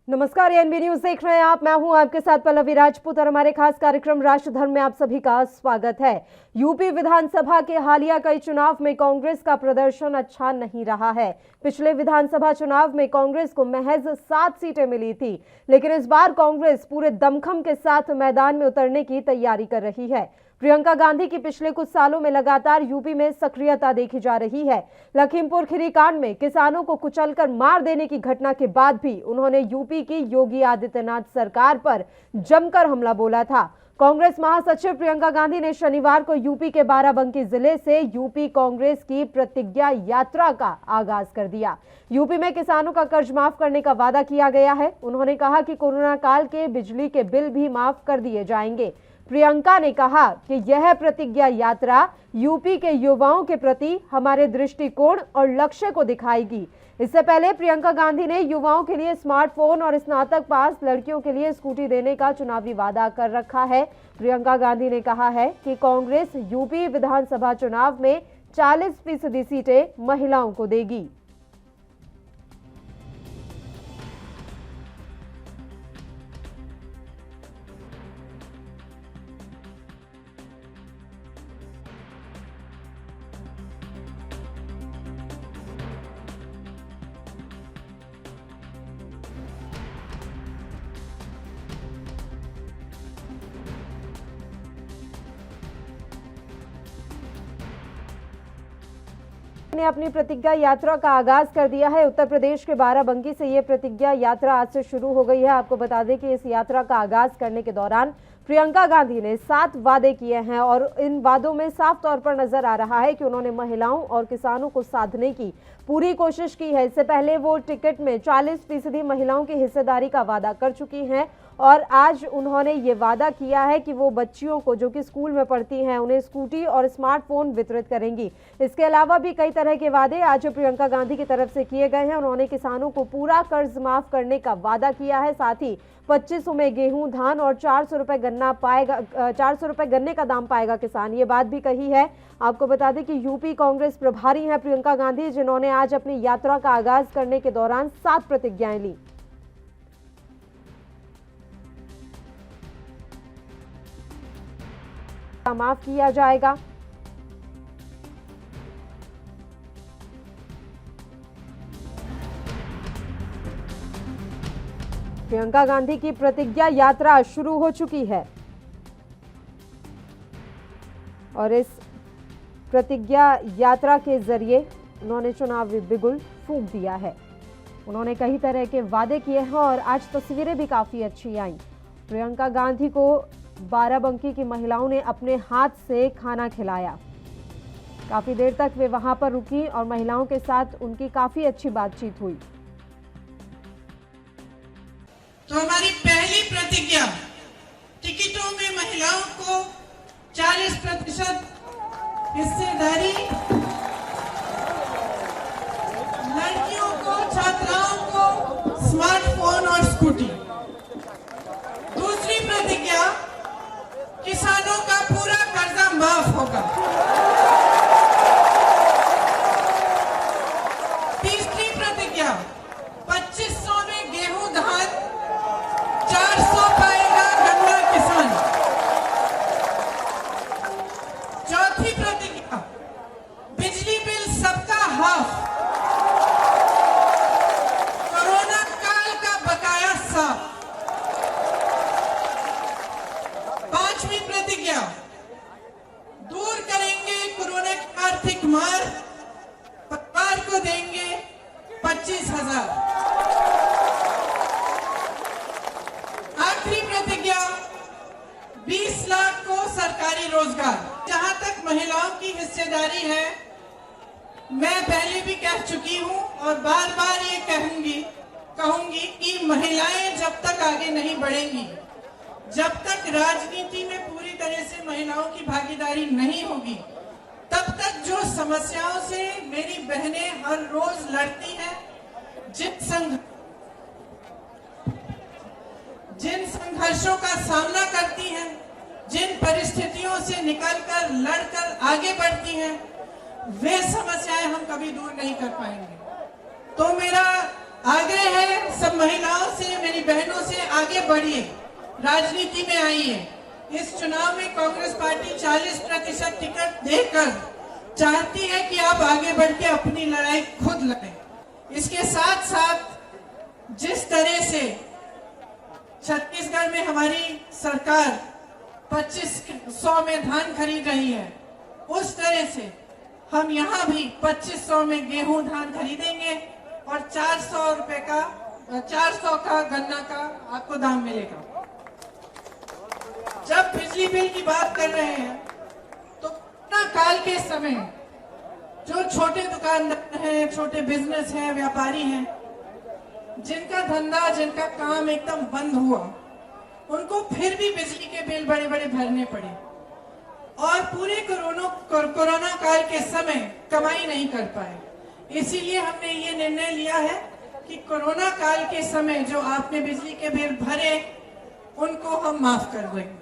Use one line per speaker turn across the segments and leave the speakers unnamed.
नमस्कार, ANB news देख रहे हैं आप। मैं हूं आपके साथ पल्लवी राजपूत और हमारे खास कार्यक्रम राष्ट्र धर्म में आप सभी का स्वागत है। यूपी विधानसभा के हालिया कई चुनाव में कांग्रेस का प्रदर्शन अच्छा नहीं रहा है। पिछले विधानसभा चुनाव में कांग्रेस को महज 7 सीटें मिली थी, लेकिन इस बार कांग्रेस पूरे दमखम के साथ मैदान में उतरने की तैयारी कर रही है। प्रियंका गांधी की पिछले कुछ सालों में लगातार यूपी में सक्रियता देखी जा रही है। लखीमपुर खीरी कांड में किसानों को कुचलकर मार देने की घटना के बाद भी उन्होंने यूपी की योगी आदित्यनाथ सरकार पर जमकर हमला बोला था। कांग्रेस महासचिव प्रियंका गांधी ने शनिवार को यूपी के बाराबंकी जिले से यूपी कांग्रेस की प्रतिज्ञा यात्रा का आगाज कर दिया। यूपी में किसानों का कर्ज माफ करने का वादा किया गया है। उन्होंने कहा कि कोरोना काल के बिजली के बिल भी माफ कर दिए जाएंगे। प्रियंका ने कहा कि यह प्रतिज्ञा यात्रा यूपी के युवाओं के प्रति हमारे दृष्टिकोण और लक्ष्य को दिखाएगी। इससे पहले प्रियंका गांधी ने युवाओं के लिए स्मार्टफोन और स्नातक पास लड़कियों के लिए स्कूटी देने का चुनावी वादा कर रखा है। प्रियंका गांधी ने कहा है कि कांग्रेस यूपी विधानसभा चुनाव में 40% सीटें महिलाओं को देगी। ने अपनी प्रतिज्ञा यात्रा का आगाज कर दिया है। उत्तर प्रदेश के बाराबंकी से ये प्रतिज्ञा यात्रा आज से शुरू हो गई है। आपको बता दें कि इस यात्रा का आगाज करने के दौरान प्रियंका गांधी ने 7 वादे किए हैं और इन वादों में साफ तौर पर नजर आ रहा है कि उन्होंने महिलाओं और किसानों को साधने की पूरी कोशिश की है। इससे पहले वो टिकट में 40% महिलाओं की हिस्सेदारी का वादा कर चुकी हैं और आज उन्होंने ये वादा किया है कि वो बच्चियों को जो कि स्कूल में पढ़ती हैं उन्हें स्कूटी और स्मार्टफोन वितरित करेंगी। इसके अलावा भी कई तरह के वादे आज प्रियंका गांधी की तरफ से किए गए हैं। उन्होंने किसानों को पूरा कर्ज माफ करने का वादा किया है। साथ ही 2500 में गेहूं, धान और 400 रुपए गन्ना पाएगा, 400 रुपए गन्ने का दाम पाएगा किसान। ये बात भी कही है। आपको बता दें कि यूपी कांग्रेस प्रभारी हैं प्रियंका गांधी, जिन्होंने आज अपनी यात्रा का आगाज करने के दौरान 7 प्रतिज्ञाएं ली। माफ किया जाएगा। प्रियंका गांधी की प्रतिज्ञा यात्रा शुरू हो चुकी है और इस प्रतिज्ञा यात्रा के जरिए उन्होंने चुनावी बिगुल फूंक दिया है। उन्होंने कई तरह के वादे किए हैं और आज तस्वीरें भी काफी अच्छी आई। प्रियंका गांधी को बाराबंकी की महिलाओं ने अपने हाथ से खाना खिलाया। काफी देर तक वे वहां पर रुकी और महिलाओं के साथ उनकी काफी अच्छी बातचीत हुई।
तो हमारी पहली प्रतिज्ञा, टिकटों में महिलाओं को 40% हिस्सेदारी, लड़कियों को, छात्राओं को स्मार्टफोन और स्कूटी। दूसरी प्रतिज्ञा, किसानों का पूरा कर्जा माफ होगा। तीसरी प्रतिज्ञा, 2500 में गेहूं, धान, 400 पाएगा गन्ना किसान। चौथी प्रतिज्ञा, बिजली बिल सबका हाफ। कोरोना काल का बकाया साफ। पांचवी प्रतिज्ञा, दूर करेंगे कोरोना की आर्थिक मार, परिवार को देंगे 25,000। आखिरी प्रतिज्ञा, 20 लाख को सरकारी रोजगार। जहां तक महिलाओं की हिस्सेदारी है, मैं पहले भी कह चुकी हूं और बार बार ये कहूंगी कि महिलाएं जब तक आगे नहीं बढ़ेंगी, जब तक राजनीति में पूरी तरह से महिलाओं की भागीदारी नहीं होगी, तब तक जो समस्याओं से मेरी बहनें हर रोज लड़ती हैं, जिन संघर्षों का सामना करती हैं, जिन परिस्थितियों से निकलकर लड़कर आगे बढ़ती हैं, वे समस्याएं हम कभी दूर नहीं कर पाएंगे। तो मेरा आग्रह है सब महिलाओं से, मेरी बहनों से, आगे बढ़िए, राजनीति में आइए। इस चुनाव में कांग्रेस पार्टी 40% टिकट देकर चाहती है कि आप आगे बढ़ के अपनी लड़ाई खुद लड़ें। इसके साथ साथ जिस तरह से छत्तीसगढ़ में हमारी सरकार 2500 में धान खरीद रही है, उस तरह से हम यहाँ भी 2500 में गेहूं धान खरीदेंगे और 400 का गन्ना का आपको दाम मिलेगा। जब बिजली बिल की बात कर रहे हैं तो कोरोना काल के समय जो छोटे दुकानदार हैं, छोटे बिजनेस हैं, व्यापारी हैं, जिनका धंधा, जिनका काम एकदम बंद हुआ, उनको फिर भी बिजली के बिल बड़े बड़े भरने पड़े और पूरे कोरोना काल के समय कमाई नहीं कर पाए। इसीलिए हमने ये निर्णय लिया है कि कोरोना काल के समय जो आपने बिजली के बिल भरे उनको हम माफ कर देंगे।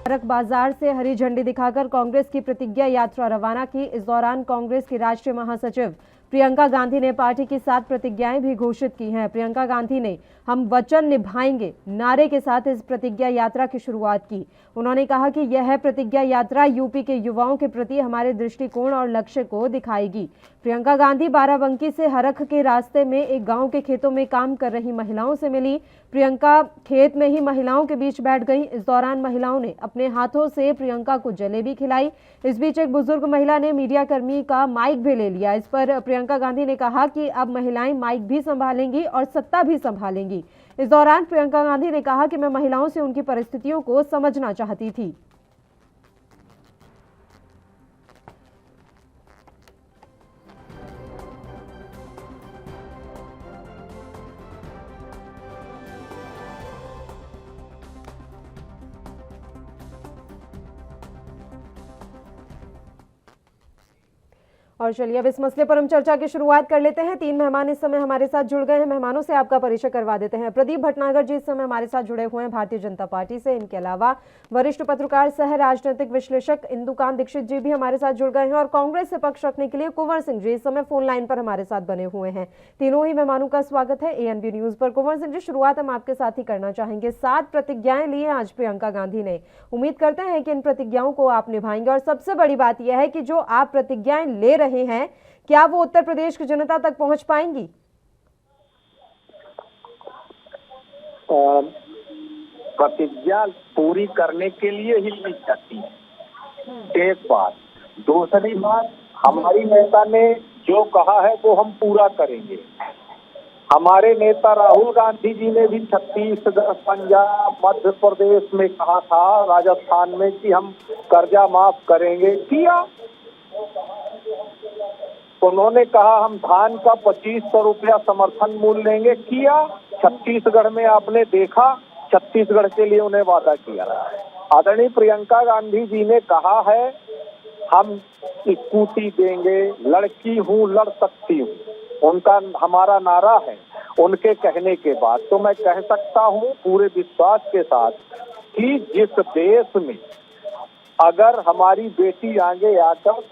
सड़क बाजार से हरी झंडी दिखाकर कांग्रेस की प्रतिज्ञा यात्रा रवाना की। इस दौरान कांग्रेस की राष्ट्रीय महासचिव प्रियंका गांधी ने पार्टी की 7 प्रतिज्ञाएं भी घोषित की हैं। प्रियंका गांधी ने हम वचन निभाएंगे नारे के साथ इस प्रतिज्ञा यात्रा की शुरुआत की। उन्होंने कहा कि यह प्रतिज्ञा यात्रा यूपी के युवाओं के प्रति हमारे दृष्टिकोण और लक्ष्य को दिखाएगी। प्रियंका गांधी बाराबंकी से हरख के रास्ते में एक गांव के खेतों में काम कर रही महिलाओं से मिली। प्रियंका खेत में ही महिलाओं के बीच बैठ गई। इस दौरान महिलाओं ने अपने हाथों से प्रियंका को जलेबी खिलाई। इस बीच एक बुजुर्ग महिला ने मीडिया कर्मी का माइक भी ले लिया। इस पर प्रियंका गांधी ने कहा कि अब महिलाएं माइक भी संभालेंगी और सत्ता भी संभालेंगी। इस दौरान प्रियंका गांधी ने कहा कि मैं महिलाओं से उनकी परिस्थितियों को समझना चाहती थी। और चलिए अब इस मसले पर हम चर्चा की शुरुआत कर लेते हैं। 3 मेहमान इस समय हमारे साथ जुड़ गए हैं। मेहमानों से आपका परिचय करवा देते हैं। प्रदीप भटनागर जी इस समय हमारे साथ जुड़े हुए हैं भारतीय जनता पार्टी से। इनके अलावा वरिष्ठ पत्रकार सह राजनीतिक विश्लेषक इंदुकांत दीक्षित जी भी हमारे साथ जुड़ गए हैं और कांग्रेस से पक्ष रखने के लिए कुंवर सिंह जी इस समय फोन लाइन पर हमारे साथ बने हुए हैं। तीनों ही मेहमानों का स्वागत है ANB न्यूज पर। कुंवर सिंह जी, शुरुआत हम आपके साथ ही करना चाहेंगे। 7 प्रतिज्ञाएं ली हैं आज प्रियंका गांधी ने। उम्मीद करते हैं कि इन प्रतिज्ञाओं को आप निभाएंगे और सबसे बड़ी बात यह है कि जो आप प्रतिज्ञाएं ले रहे हैं, क्या वो उत्तर प्रदेश की जनता तक पहुंच पाएंगी?
प्रतिज्ञा पूरी करने के लिए ही नहीं जाती है, एक बात। दूसरी बात, हमारी नेता ने जो कहा है वो हम पूरा करेंगे। हमारे नेता राहुल गांधी जी ने भी छत्तीसगढ़, पंजाब, मध्य प्रदेश में कहा था, राजस्थान में, कि हम कर्जा माफ करेंगे, किया। उन्होंने कहा हम धान का 2500 रुपया समर्थन मूल्य लेंगे, किया। छत्तीसगढ़ में आपने देखा, छत्तीसगढ़ के लिए उन्हें वादा किया। आदरणीय प्रियंका गांधी जी ने कहा है हम स्कूटी देंगे, लड़की हूँ लड़ सकती हूँ, उनका हमारा नारा है। उनके कहने के बाद तो मैं कह सकता हूँ पूरे विश्वास के साथ कि जिस देश में अगर हमारी बेटी आगे आकर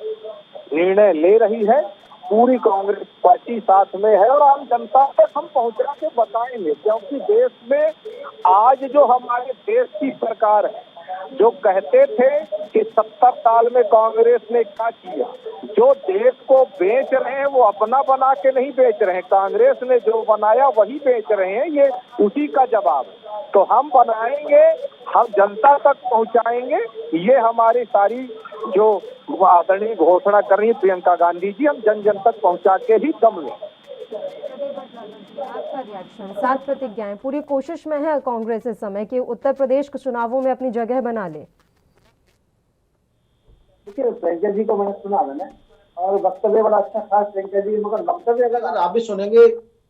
निर्णय ले रही है, पूरी कांग्रेस पार्टी साथ में है और आम जनता तक हम पहुंचा के बताएंगे। क्योंकि देश में आज जो हमारे देश की सरकार है, जो कहते थे कि 70 साल में कांग्रेस ने क्या किया, जो देश को बेच रहे हैं वो अपना बना के नहीं बेच रहे हैं, कांग्रेस ने जो बनाया वही बेच रहे हैं, ये उसी का जवाब। तो हम बनाएंगे, हम जनता तक पहुंचाएंगे। ये हमारी सारी जो आदरणीय घोषणा कर रही है प्रियंका गांधी जी, हम जन जन तक पहुंचा के ही दम लें।
आपका रिएक्शन? 7 प्रतिज्ञाएं, पूरी कोशिश में है कांग्रेस इस समय कि उत्तर प्रदेश के चुनावों में अपनी जगह बना ले।
देखिए, प्रियंका जी को मैंने सुना मैंने, और वक्तव्य बड़ा अच्छा था प्रियंका जी, मगर वक्तव्य अगर आप भी सुनेंगे,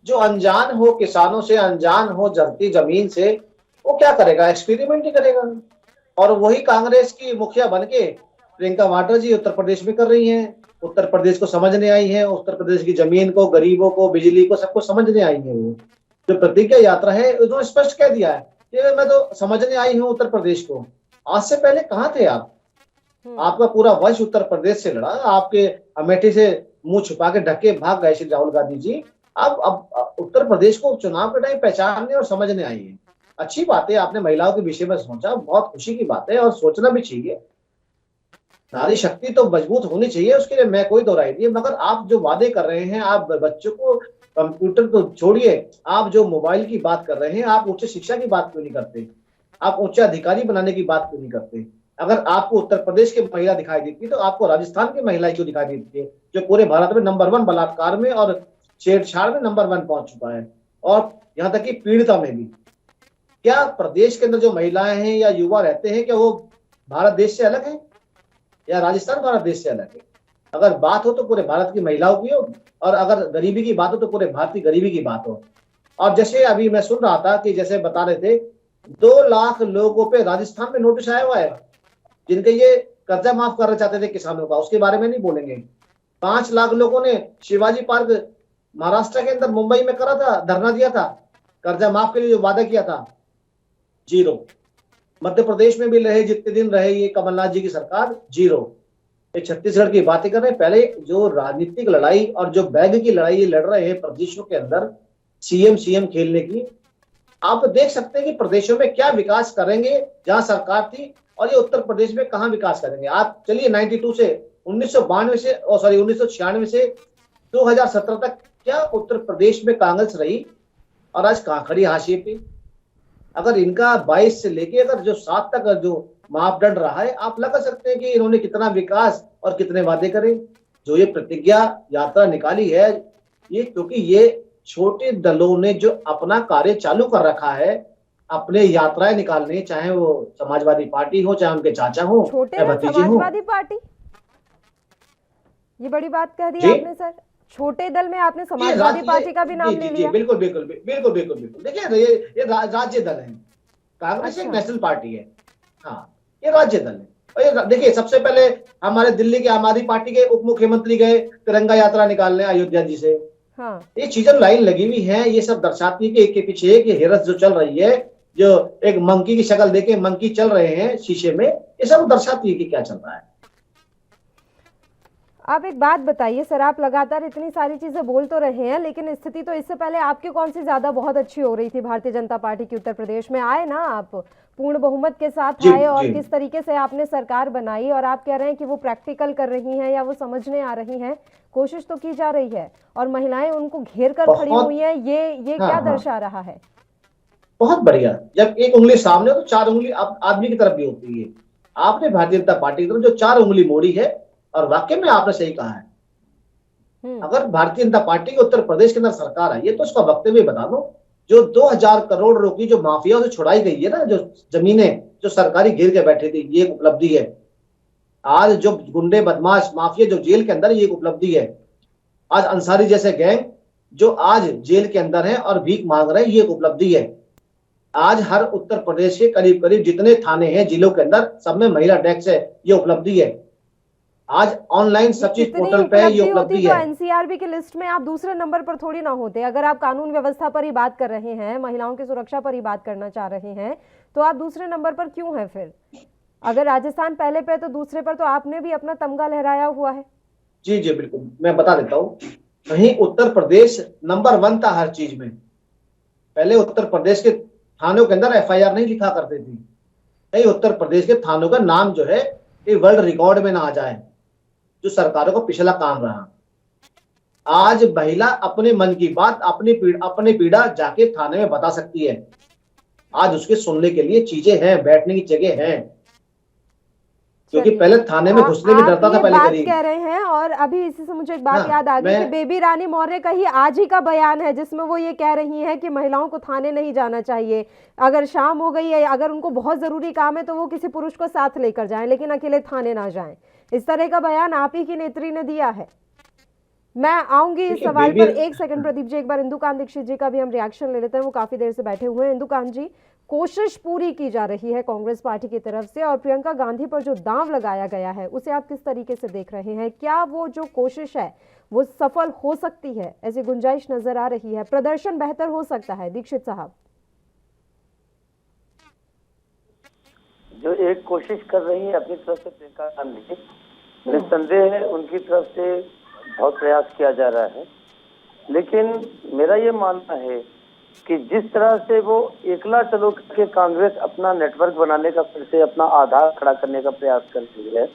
जो अनजान हो किसानों से, अनजान हो जलती जमीन से, वो क्या करेगा? एक्सपेरिमेंट ही करेगा। और वही कांग्रेस की मुखिया बनके प्रियंका वाड्रा जी उत्तर प्रदेश में कर रही हैं। उत्तर प्रदेश को समझने आई हैं, उत्तर प्रदेश की जमीन को, गरीबों को, बिजली को, सबको समझने आई हैं। वो जो प्रतिज्ञा यात्रा है उन्होंने स्पष्ट कह दिया है कि मैं तो समझने आई हूँ उत्तर प्रदेश को। आज से पहले कहाँ थे आप? आपका पूरा वंश उत्तर प्रदेश से लड़ा, आपके अमेठी से मुंह छुपा के ढके भाग गए श्री राहुल गांधी जी। अब उत्तर प्रदेश को चुनाव के टाइम पहचानने और समझने आई है। अच्छी बात है, आपने महिलाओं के विषय में सोचा, बहुत खुशी की बात है और सोचना भी चाहिए। नारी शक्ति तो मजबूत होनी चाहिए, उसके लिए मैं कोई दो राय नहीं, मगर आप जो वादे कर रहे हैं, आप बच्चों को कंप्यूटर तो छोड़िए, आप जो मोबाइल की बात कर रहे हैं, आप उच्च शिक्षा की बात क्यों नहीं करते? आप उच्च अधिकारी बनाने की बात क्यों नहीं करते? अगर आपको उत्तर प्रदेश की महिला दिखाई देती है तो आपको राजस्थान की महिला क्यों दिखाई देती है, जो पूरे भारत में नंबर 1 बलात्कार में और छेड़छाड़ में नंबर 1 पहुंच चुका है, और यहाँ तक कि पीड़िता में भी। क्या प्रदेश के अंदर जो महिलाएं हैं या युवा रहते हैं, क्या वो भारत देश से अलग है या राजस्थान भारत देश से अलग है? अगर बात हो तो पूरे भारत की महिलाओं की हो, और अगर गरीबी की बात हो तो पूरे भारत की गरीबी की बात हो। और जैसे अभी मैं सुन रहा था कि जैसे बता रहे थे 2 लाख लोगों पे राजस्थान में नोटिस आया हुआ है, जिनके ये कर्जा माफ करना चाहते थे किसानों का, उसके बारे में नहीं बोलेंगे। 5 लाख लोगों ने शिवाजी पार्क महाराष्ट्र के अंदर मुंबई में करा था, धरना दिया था, कर्जा माफ के लिए जो वादा किया था, 0। मध्य प्रदेश में भी रहे जितने दिन रहे ये कमलनाथ जी की सरकार, 0। ये छत्तीसगढ़ की बातें कर रहे हैं। पहले जो राजनीतिक लड़ाई और जो बैग की लड़ाई ये लड़ रहे हैं प्रदेशों के अंदर सीएम खेलने की, आप देख सकते हैं कि प्रदेशों में क्या विकास करेंगे जहां सरकार थी, और ये उत्तर प्रदेश में कहां विकास करेंगे। आप चलिए 92 से 1992 से 1996 से 2017 तक क्या उत्तर प्रदेश में कांग्रेस रही, और आज कहां खड़ी हाशिए पे। अगर इनका 22 से लेके अगर जो 7 तक जो मापदंड रहा है, आप लगा सकते हैं कि इन्होंने कितना विकास और कितने वादे करे। जो ये प्रतिज्ञा यात्रा निकाली है, ये क्योंकि ये छोटे दलों ने जो अपना कार्य चालू कर रखा है, अपने यात्राएं निकालने, चाहे वो समाजवादी पार्टी हो, चाहे उनके चाचा हो,
छोटे
चाहे
दल
भतीजे हो।
समाजवादी पार्टी, ये बड़ी बात कह दी
जी?
आपने सर। छोटे दल में आपने समाजवादी पार्टी का भी नाम ले लिया।
बिल्कुल बिल्कुल बिल्कुल बिल्कुल बिल्कुल। देखिए ये राज्य दल है, कांग्रेस एक
अच्छा।
नेशनल पार्टी है, हाँ ये राज्य दल है। और ये देखिए सबसे पहले हमारे दिल्ली के आम आदमी पार्टी के उप मुख्यमंत्री गए तिरंगा यात्रा निकालने अयोध्या जी से।
हाँ।
ये चीजें लाइन लगी हुई है, ये सब दर्शाती है कि एक के पीछे एक हेरस जो चल रही है, जो एक मंकी की शक्ल देके मंकी चल रहे हैं शीशे में, ये सब दर्शाती है कि क्या चल रहा है।
आप एक बात बताइए सर, आप लगातार इतनी सारी चीजें बोल तो रहे हैं, लेकिन स्थिति तो इससे पहले आपकी कौन सी ज्यादा बहुत अच्छी हो रही थी भारतीय जनता पार्टी की? उत्तर प्रदेश में आए ना आप, पूर्ण बहुमत के साथ आए, और
जी।
किस तरीके से आपने सरकार बनाई, और आप कह रहे हैं कि वो प्रैक्टिकल कर रही हैं या वो समझने आ रही हैं। कोशिश तो की जा रही है, और महिलाएं उनको घेर कर खड़ी हुई हैं, ये क्या दर्शा रहा है?
बहुत बढ़िया। जब एक उंगली सामने हो तो 4 उंगली आदमी की तरफ भी होती है। आपने भारतीय जनता पार्टी की तरफ जो 4 उंगली मोड़ी है, और वाकई में आपने सही कहा है। अगर भारतीय जनता पार्टी की उत्तर प्रदेश के अंदर सरकार है, ये तो उसका वक्तव्य बता दो। जो 2000 करोड़ रुपए जो माफिया से छुड़ाई गई है ना, जो जमीनें जो सरकारी घेर के बैठे थी, ये उपलब्धि है। आज जो गुंडे बदमाश माफिया जो जेल के अंदर, ये एक उपलब्धि है। आज अंसारी जैसे गैंग जो आज जेल के अंदर है और भीख मांग रहे हैं, ये एक उपलब्धि है। आज हर उत्तर प्रदेश के करीब करीब जितने थाने हैं जिलों के अंदर, सब में महिला डेस्क है, ये उपलब्धि है। आज ऑनलाइन सब चीज पोर्टल पे ये उपलब्धि है।
तो एनसीआरबी की लिस्ट में आप दूसरे नंबर पर थोड़ी ना होते। अगर आप कानून व्यवस्था पर ही बात कर रहे हैं, महिलाओं की सुरक्षा पर ही बात करना चाह रहे हैं, तो आप दूसरे नंबर पर क्यों हैं फिर? अगर राजस्थान पहले पे तो दूसरे पर तो आपने भी अपना तमगा लहराया हुआ है।
जी जी बिल्कुल, मैं बता देता हूँ। वहीं उत्तर प्रदेश नंबर 1 था हर चीज में। पहले उत्तर प्रदेश के थानों के अंदर एफआईआर नहीं लिखा करते थे। कहीं उत्तर प्रदेश के थानों का नाम जो है ये वर्ल्ड रिकॉर्ड में ना आ जाए, जो सरकारों का पिछला काम रहा। आज महिला अपने मन की बात, अपनी पीड़ा जाके थाने में बता सकती है। आज उसके सुनने के लिए चीजें हैं, बैठने की जगह है, क्योंकि पहले थाने में घुसने में डरता था। पहले
बात कह रहे हैं, और अभी इसी से मुझे एक बात याद आ गई कि बेबी रानी मौर्य का ही आज ही का बयान है, जिसमें वो ये कह रही हैं कि महिलाओं को थाने नहीं जाना चाहिए। अगर शाम हो गई है, अगर उनको बहुत जरूरी काम है, तो वो किसी पुरुष को साथ लेकर जाएं, लेकिन अकेले थाने ना जाएं। इस तरह का बयान आप ही की नेत्री ने दिया है। मैं आऊंगी इस सवाल पर। एक सेकंड प्रदीप जी, एक बार इंदुकांत दीक्षित जी का भी हम रिएक्शन ले लेते हैं, वो काफी देर से बैठे हुए हैं। इंदुकांत जी, कोशिश पूरी की जा रही है कांग्रेस पार्टी की तरफ से, और प्रियंका गांधी पर जो दांव लगाया गया है उसे आप किस तरीके से देख रहे हैं? क्या वो जो कोशिश है वो सफल हो सकती है? ऐसी गुंजाइश नजर आ रही है, प्रदर्शन बेहतर हो सकता है? दीक्षित साहब।
जो एक कोशिश कर रही है अपनी तरफ से प्रियंका गांधी, निस्संदेह है उनकी तरफ से बहुत प्रयास किया जा रहा है। लेकिन मेरा ये मानना है कि जिस तरह से वो एकला चलो के कांग्रेस अपना नेटवर्क बनाने का, फिर से अपना आधार खड़ा करने का प्रयास कर रही है,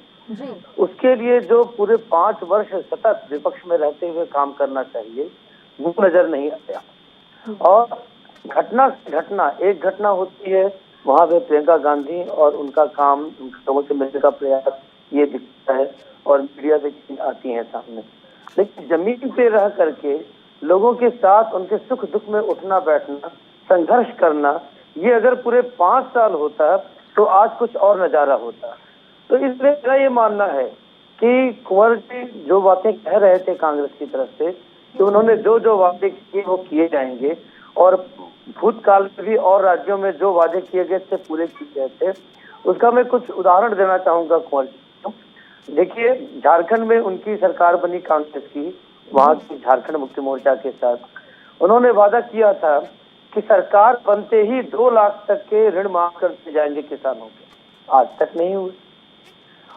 उसके लिए जो पूरे 5 वर्ष सतत विपक्ष में रहते हुए काम करना चाहिए वो नजर नहीं आया। और घटना एक घटना होती है, वहां पे प्रियंका गांधी और उनका काम, उनके लोगों से मिलने का प्रयास ये दिखता है और मीडिया से आती है सामने। लेकिन जमीन पे रह करके लोगों के साथ उनके सुख दुख में उठना बैठना, संघर्ष करना, ये अगर पूरे 5 साल होता तो आज कुछ और नजारा होता। तो इसलिए मेरा ये मानना है कि कुंवर जी जो बातें कह रहे थे कांग्रेस की तरफ से कि उन्होंने जो जो वादे किए वो किए जाएंगे, और भूतकाल में भी और राज्यों में जो वादे किए गए थे पूरे किए गए थे, उसका मैं कुछ उदाहरण देना चाहूंगा कुंवर जी को। देखिए, झारखंड में उनकी सरकार बनी कांग्रेस की, वहां की झारखंड मुक्ति मोर्चा के साथ उन्होंने वादा किया था कि सरकार बनते ही 2 लाख तक के ऋण माफ करते जाएंगे किसानों के। आज तक नहीं हुए,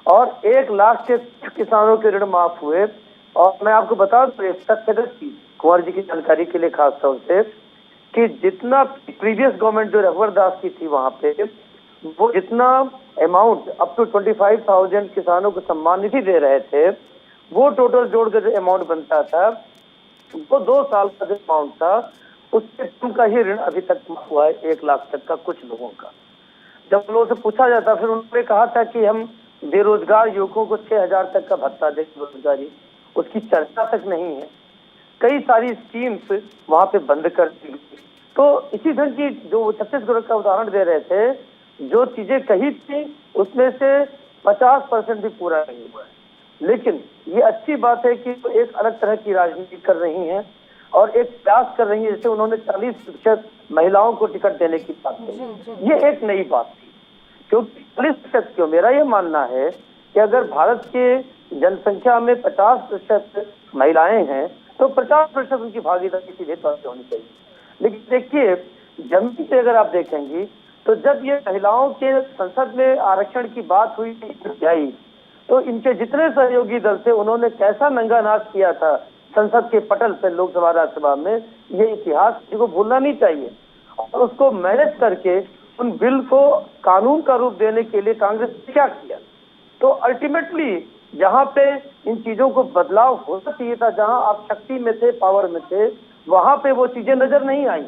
और 1 लाख के किसानों के ऋण माफ हुए। और मैं आपको बता दूं सत्य कुंवर जी की जानकारी के लिए खास तौर से कि जितना प्रीवियस गवर्नमेंट जो रघुवर दास की थी वहां पे, वो जितना अमाउंट अप टू 25,000 किसानों को सम्मान निधि दे रहे थे, वो टोटल जोड़ कर जो अमाउंट बनता था वो 2 साल का जो अमाउंट था उससे कम का ही ऋण अभी तक हुआ है 1 लाख तक का कुछ लोगों का। जब लोगों से पूछा जाता, फिर उन्होंने कहा था कि हम बेरोजगार युवकों को 6,000 तक का भत्ता दें बेरोजगारी, उसकी चर्चा तक नहीं है। कई सारी स्कीम्स वहां पे बंद कर दी गई। तो इसी ढंग की जो छत्तीसगढ़ का उदाहरण दे रहे थे, जो चीजें कही थी उसमें से 50% भी पूरा नहीं हुआ है। लेकिन ये अच्छी बात है कि तो एक अलग तरह की राजनीति कर रही हैं और एक प्रयास कर रही है, जैसे उन्होंने 40% महिलाओं को टिकट देने की बात की, ये एक नई बात थी। क्योंकि 40% क्यों, मेरा ये मानना है कि अगर भारत के जनसंख्या में 50% महिलाएं हैं तो 50% उनकी भागीदारी सीधे तौर पर होनी चाहिए। लेकिन देखिए, जमीन पे अगर आप देखेंगी तो जब ये महिलाओं के संसद में आरक्षण की बात हुई आई, तो इनके जितने सहयोगी दल थे उन्होंने कैसा नंगा नाच किया था संसद के पटल पर, लोकसभा राज्यसभा में। ये इतिहास किसी को भूलना नहीं चाहिए। और उसको मैनेज करके उन बिल को कानून का रूप देने के लिए कांग्रेस ने क्या किया, तो अल्टीमेटली जहां पे इन चीजों को बदलाव होना चाहिए था, जहां आप शक्ति में थे, पावर में थे, वहां पे वो चीजें नजर नहीं आई।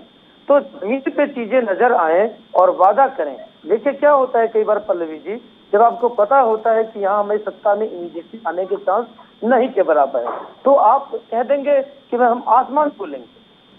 तो जमीन पे चीजें नजर आए और वादा करें। देखिए क्या होता है कई बार पल्लवी जी, जब आपको पता होता है कि यहाँ हमें सत्ता में इमीडिएटली आने के चांस नहीं के बराबर है, तो आप कह देंगे कि हम आसमान खोलेंगे।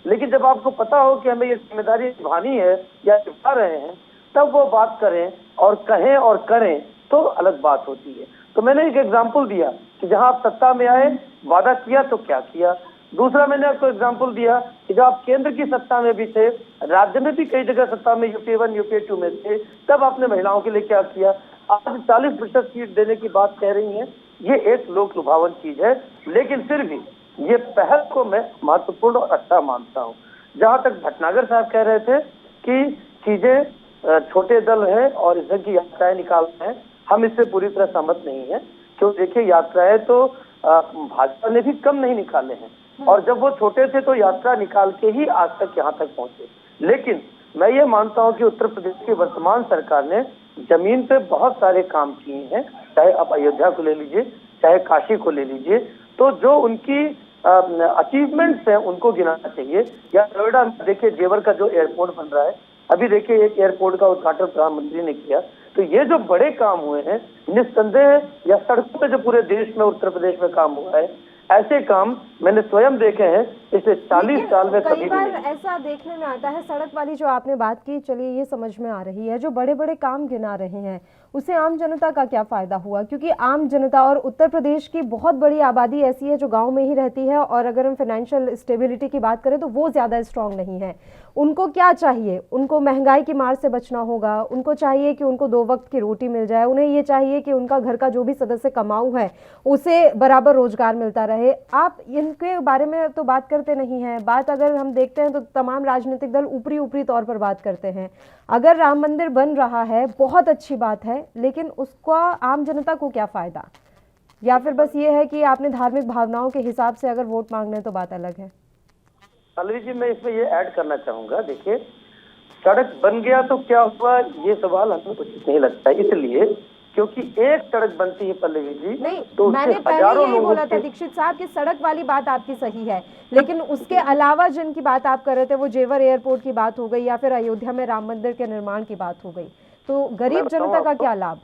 लेकिन जब आपको पता हो कि हमें ये जिम्मेदारी निभानी है या निभा रहे हैं, तब वो बात करें और कहें और करें तो अलग बात होती है। तो मैंने एक एग्जाम्पल दिया कि जहां आप सत्ता में आए, वादा किया तो क्या किया। दूसरा मैंने आपको एग्जाम्पल दिया कि जब आप केंद्र की सत्ता में भी थे, राज्य में भी कई जगह सत्ता में यूपीए 1 यूपीए 2 में थे, तब आपने महिलाओं के लिए क्या किया। आज 40% सीट देने की बात कह रही हैं, ये एक लोक लुभावन चीज है। लेकिन फिर भी ये पहल को मैं महत्वपूर्ण और अच्छा मानता हूँ। जहां तक भटनागर साहब कह रहे थे कि चीजें छोटे दल है और इस ढंग की यात्राएं निकालते हैं, हम इससे पूरी तरह सहमत नहीं है। क्यों, देखिए यात्राएं तो भाजपा ने भी कम नहीं निकाले हैं, और जब वो छोटे थे तो यात्रा निकाल के ही आज तक यहाँ तक पहुंचे। लेकिन मैं ये मानता हूँ कि उत्तर प्रदेश की वर्तमान सरकार ने जमीन पे बहुत सारे काम किए हैं, चाहे आप अयोध्या को ले लीजिए, चाहे काशी को ले लीजिए, तो जो उनकी अचीवमेंट्स हैं उनको गिनाना चाहिए। या नोएडा में देखिए जेवर का जो एयरपोर्ट बन रहा है, अभी देखिए एक एयरपोर्ट का उद्घाटन प्रधानमंत्री ने किया। तो ये जो बड़े काम हुए हैं निस्संदेह, या सड़कों पे जो पूरे देश में उत्तर प्रदेश में काम हुआ है, ऐसे काम मैंने स्वयं देखे हैं पिछले 40 साल में कभी भी नहीं।
ऐसा देखने में आता है, सड़क वाली जो आपने बात की, चलिए ये समझ में आ रही है, जो बड़े बड़े काम गिना रहे हैं उससे आम जनता का क्या फायदा हुआ। क्योंकि आम जनता, और उत्तर प्रदेश की बहुत बड़ी आबादी ऐसी है जो गांव में ही रहती है, और अगर हम फाइनेंशियल स्टेबिलिटी की बात करें तो वो ज़्यादा स्ट्रांग नहीं है। उनको क्या चाहिए, उनको महंगाई की मार से बचना होगा, उनको चाहिए कि उनको 2 वक्त की रोटी मिल जाए, उन्हें ये चाहिए कि उनका घर का जो भी सदस्य कमाऊ है उसे बराबर रोजगार मिलता रहे। आप इनके बारे में तो बात कर करते नहीं हैं। बात अगर हम देखते हैं तो तमाम राजनीतिक दल ऊपरी ऊपरी तौर पर बात करते हैं। अगर राम मंदिर बन रहा है बहुत अच्छी बात है, लेकिन उसका आम जनता को क्या फायदा? या फिर बस ये है कि आपने धार्मिक भावनाओं के हिसाब से अगर वोट मांगने हैं तो बात अलग है।
पल्लवी जी, मैं इसमें ये ऐड करना चाहूंगा, देखिए सड़क बन गया तो क्या हुआ, ये सवाल हमें उचित नहीं लगता है, इसलिए क्योंकि एक सड़क बनती है पल्लवी जी,
नहीं
तो
मैंने पहले यही बोला था दीक्षित साहब कि सड़क वाली बात आपकी सही है, लेकिन उसके अलावा जिनकी बात आप कर रहे थे वो जेवर एयरपोर्ट की बात हो गई या फिर अयोध्या में राम मंदिर के निर्माण की बात हो गई, तो गरीब जनता का क्या लाभ?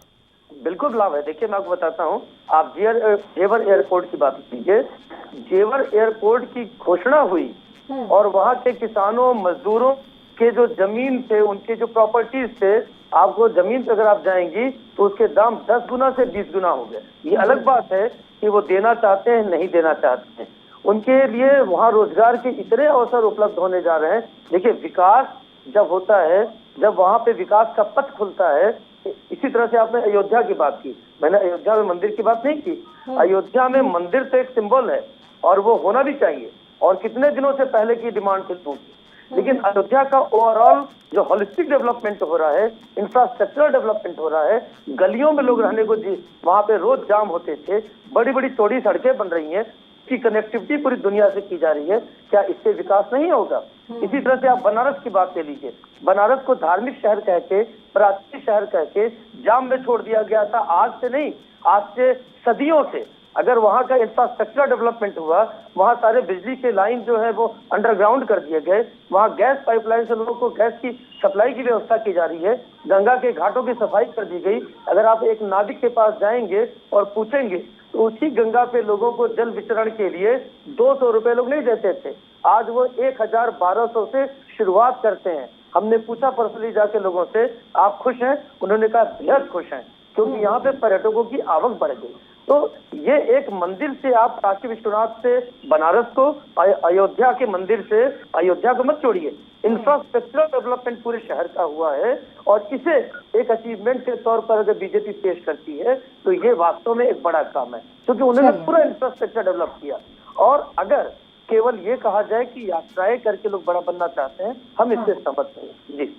बिल्कुल लाभ है। देखिए मैं आपको बताता हूँ, आप जेवर एयरपोर्ट की बात कीजिए। जेवर एयरपोर्ट की घोषणा हुई और वहाँ के किसानों मजदूरों के जो जमीन थे, उनके जो प्रॉपर्टीज थे, आपको जमीन पे अगर आप जाएंगी तो उसके दाम 10 गुना से 20 गुना हो गए। ये अलग बात है कि वो देना चाहते हैं नहीं देना चाहते हैं, उनके लिए वहाँ रोजगार के इतने अवसर उपलब्ध होने जा रहे हैं। देखिए विकास जब होता है, जब वहाँ पे विकास का पथ खुलता है, इसी तरह से आपने अयोध्या की बात की, मैंने अयोध्या में मंदिर की बात नहीं की। अयोध्या में मंदिर तो एक सिंबल है और वो होना भी चाहिए, और कितने दिनों से पहले की डिमांड थी उनकी, लेकिन अयोध्या का ओवरऑल जो होलिस्टिक डेवलपमेंट हो रहा है, इंफ्रास्ट्रक्चरल डेवलपमेंट हो रहा है, गलियों में लोग रहने को वहाँ पे रोज जाम होते थे, बड़ी बड़ी चौड़ी सड़कें बन रही हैं, की कनेक्टिविटी पूरी दुनिया से की जा रही है, क्या इससे विकास नहीं होगा? इसी तरह से आप बनारस की बात ले लीजिए, बनारस को धार्मिक शहर कह के, प्राचीन शहर कह के जाम में छोड़ दिया गया था। आज से नहीं, आज से सदियों से अगर वहाँ का इंफ्रास्ट्रक्चर डेवलपमेंट हुआ, वहाँ सारे बिजली के लाइन जो है वो अंडरग्राउंड कर दिए गए, वहाँ गैस पाइपलाइन से लोगों को गैस की सप्लाई की व्यवस्था की जा रही है, गंगा के घाटों की सफाई कर दी गई। अगर आप एक नाविक के पास जाएंगे और पूछेंगे तो उसी गंगा पे लोगों को जल वितरण के लिए 200 रुपए लोग नहीं देते थे, आज वो 1000-1200 से शुरुआत करते हैं। हमने पूछा पर्सनली जाके लोगों से, आप खुश हैं? उन्होंने कहा बेहद खुश हैं, क्योंकि यहाँ पे पर्यटकों की आवक बढ़ गई। तो ये एक मंदिर से आप काशी विश्वनाथ से बनारस को, अयोध्या के मंदिर से अयोध्या को मत छोड़िए, इंफ्रास्ट्रक्चरल डेवलपमेंट पूरे शहर का हुआ है, और इसे एक अचीवमेंट के तौर पर अगर बीजेपी पेश करती है तो ये वास्तव में एक बड़ा काम है, क्योंकि उन्होंने पूरा इंफ्रास्ट्रक्चर डेवलप किया। और अगर केवल ये कहा जाए कि यात्राएं करके लोग बड़ा बनना चाहते हैं, हम इससे सहमत नहीं। जी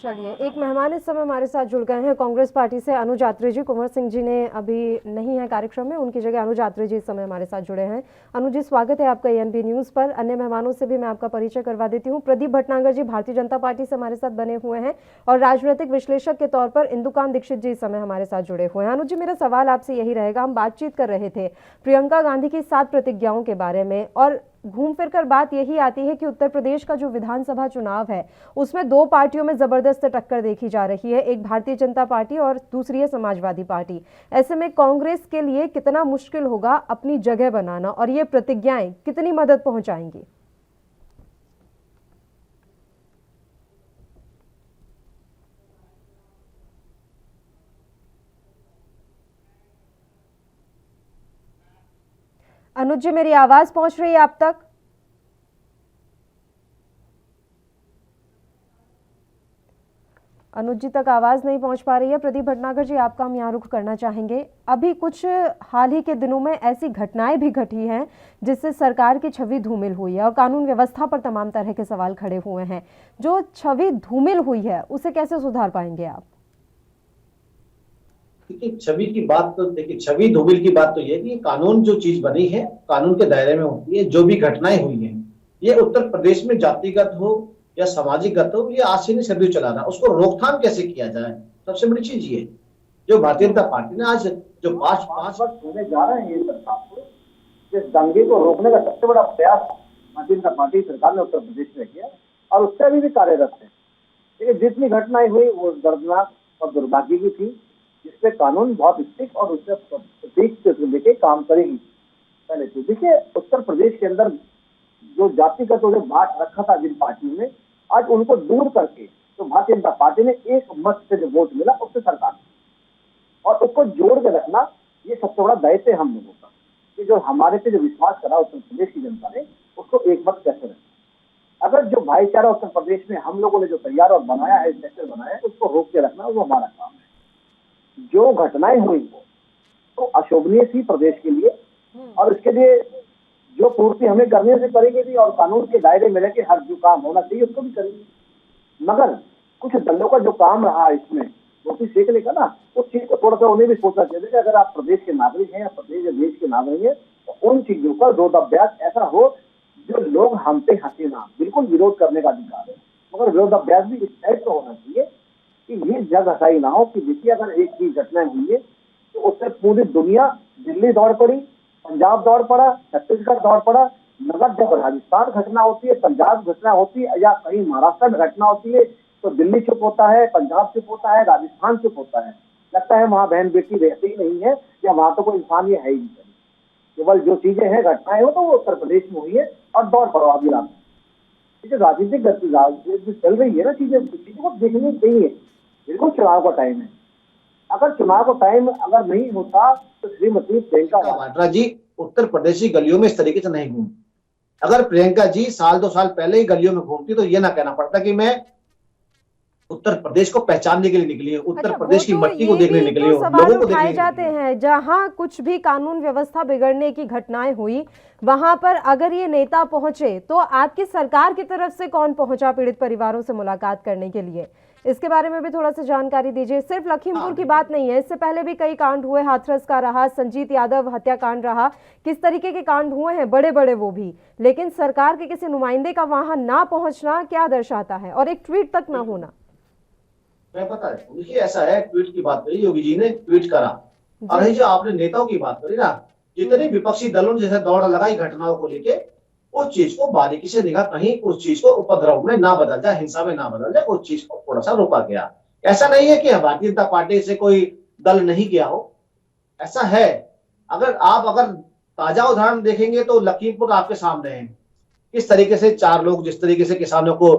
चलिए, एक मेहमान इस समय हमारे साथ जुड़ गए हैं कांग्रेस पार्टी से, अनुज यात्री जी। कुंवर सिंह जी ने अभी नहीं है कार्यक्रम में, उनकी जगह अनुज यात्री जी इस समय हमारे साथ जुड़े हैं। अनुज जी, स्वागत है आपका एएनबी न्यूज पर। अन्य मेहमानों से भी मैं आपका परिचय करवा देती हूँ। प्रदीप भटनागर जी भारतीय जनता पार्टी से हमारे साथ बने हुए हैं, और राजनीतिक विश्लेषक के तौर पर इंदुकांत दीक्षित जी इस समय हमारे साथ जुड़े हुए हैं। अनुज जी, मेरा सवाल आपसे यही रहेगा, हम बातचीत कर रहे थे प्रियंका गांधी की 7 प्रतिज्ञाओं के बारे में, और घूम फिर कर बात यही आती है कि उत्तर प्रदेश का जो विधानसभा चुनाव है उसमें 2 पार्टियों में जबरदस्त टक्कर देखी जा रही है, एक भारतीय जनता पार्टी और दूसरी है समाजवादी पार्टी। ऐसे में कांग्रेस के लिए कितना मुश्किल होगा अपनी जगह बनाना, और ये प्रतिज्ञाएं कितनी मदद पहुंचाएंगी? अनुज जी, मेरी आवाज पहुंच रही है आप तक? अनुज जी तक आवाज नहीं पहुंच पा रही है। प्रदीप भटनागर जी, आपका हम यहाँ रुख करना चाहेंगे। अभी कुछ हाल ही के दिनों में ऐसी घटनाएं भी घटी हैं जिससे सरकार की छवि धूमिल हुई है और कानून व्यवस्था पर तमाम तरह के सवाल खड़े हुए हैं। जो छवि धूमिल हुई है उसे कैसे सुधार पाएंगे आप?
देखिए, छवि की बात तो देखिए, छवि धूमिल की बात तो ये कि कानून जो चीज बनी है कानून के दायरे में होती है। जो भी घटनाएं हुई हैं, ये उत्तर प्रदेश में जातिगत हो या सामाजिक गत हो, ये आज से नहीं सदियों चला रहा, उसको रोकथाम कैसे किया जाए, सबसे बड़ी चीज ये जो भारतीय जनता पार्टी ने आज जो 5 वर्ष होने जा रहे हैं ये सरकार को, इस दंगे को रोकने का सबसे बड़ा प्रयास भारतीय जनता पार्टी सरकार ने उत्तर प्रदेश में किया, और उससे अभी भी कार्यरत है। लेकिन जितनी घटनाएं हुई वो दर्दनाक और दुर्भाग्य की थी, जिसपे कानून बहुत स्ट्रिक्ट और उससे प्रतीक से लेके काम करेगी। पहले तो देखिए, उत्तर प्रदेश के अंदर जो जातिगत जो बांट रखा था जिन पार्टियों में, आज उनको दूर करके तो भारतीय जनता पार्टी ने एक मत से जो वोट मिला उससे सरकार, और उसको जोड़ के रखना ये सबसे बड़ा दायित्व है हम लोगों का, कि जो हमारे पे जो विश्वास करा उत्तर प्रदेश की जनता ने, उसको एक मत कैसे रखना। अगर जो भाईचारा उत्तर प्रदेश में हम लोगों ने जो तैयार और बनाया है, सेक्टर बनाया है, उसको रोक के रखना वो हमारा काम है। जो घटनाएं हुई वो तो अशोभनीय थी प्रदेश के लिए, और इसके लिए जो पूर्ति हमें करने से करेंगे भी और कानून के दायरे में रहकर हर जो काम होना चाहिए उसको भी करेंगे। मगर कुछ दलों का जो काम रहा है इसमें वो भी सीख लेगा ना, उस चीज को थोड़ा सा उन्हें भी सोचना चाहिए कि अगर आप प्रदेश के नागरिक हैं या प्रदेश या देश के नागरिक हैं तो उन चीजों का विरोधाभ्यास ऐसा हो जो लोग हम पे हंसे ना। बिल्कुल विरोध करने का अधिकार है, मगर विरोधाभ्यास भी इस टाइप का होना चाहिए कि ये जग हसाई ना हो कि देखिए अगर एक चीज घटना हुई है तो उससे पूरी दुनिया दिल्ली दौड़ पड़ी, पंजाब दौड़ पड़ा, छत्तीसगढ़ दौड़ पड़ा। मगर जब राजस्थान घटना होती है, पंजाब घटना होती है या कहीं महाराष्ट्र में घटना होती है तो दिल्ली चुप होता है, पंजाब चुप होता है, राजस्थान चुप होता है। लगता है वहां बहन बेटी रहती ही नहीं है या वहां तो कोई इंसान ये है ही नहीं। केवल जो चीजें हैं घटनाएं हो तो वो उत्तर प्रदेश में हुई है और दौड़ पड़ो अभी राजनीतिक गतिविधि चल रही है ना, चीजें को देखनी चाहिए। बिल्कुल चुनाव का टाइम है, अगर चुनाव का टाइम अगर नहीं होता तो श्रीमती प्रियंका वाड्रा जी उत्तर प्रदेश की गलियों में इस तरीके से नहीं घूमती। अगर प्रियंका जी साल 2 साल पहले ही गलियों में घूमती तो ये ना कहना पड़ता कि मैं उत्तर प्रदेश को पहचानने के लिए निकली है, उत्तर प्रदेश की मट्टी को देखने निकली हूं,
सवाल उठाए जाते हैं जहां कुछ भी कानून व्यवस्था बिगड़ने की घटनाएं हुई वहां पर अगर ये नेता पहुंचे तो आपकी सरकार की तरफ से कौन पहुंचा पीड़ित परिवारों से मुलाकात करने के लिए? इसके बारे में भी थोड़ा सा जानकारी दीजिए। सिर्फ लखीमपुर की बात नहीं है, इससे पहले भी कई कांड हुए, हाथरस का रहा, संजीत यादव हत्याकांड रहा, किस तरीके के कांड हुए हैं बड़े बड़े वो भी, लेकिन सरकार के किसी नुमाइंदे का वहां ना पहुंचना क्या दर्शाता है और एक ट्वीट तक ना होना?
मैं पता है देखिए ऐसा है, ट्वीट की बात करी योगी जी ने, ट्वीट करा। और जो आपने नेताओं की बात करी ना, जितने विपक्षी दलों ने जैसे दौड़ लगाई घटनाओं को लेके, उस चीज को बारीकी से निगाह कहीं उस चीज को उपद्रव में ना बदल जाए, हिंसा में ना बदल जाए, उस चीज को थोड़ा सा रोका गया। ऐसा नहीं है कि भारतीय जनता पार्टी से कोई दल नहीं किया हो, ऐसा है। अगर ताजा उदाहरण देखेंगे तो लखीमपुर आपके सामने है, किस तरीके से 4 लोग जिस तरीके से किसानों को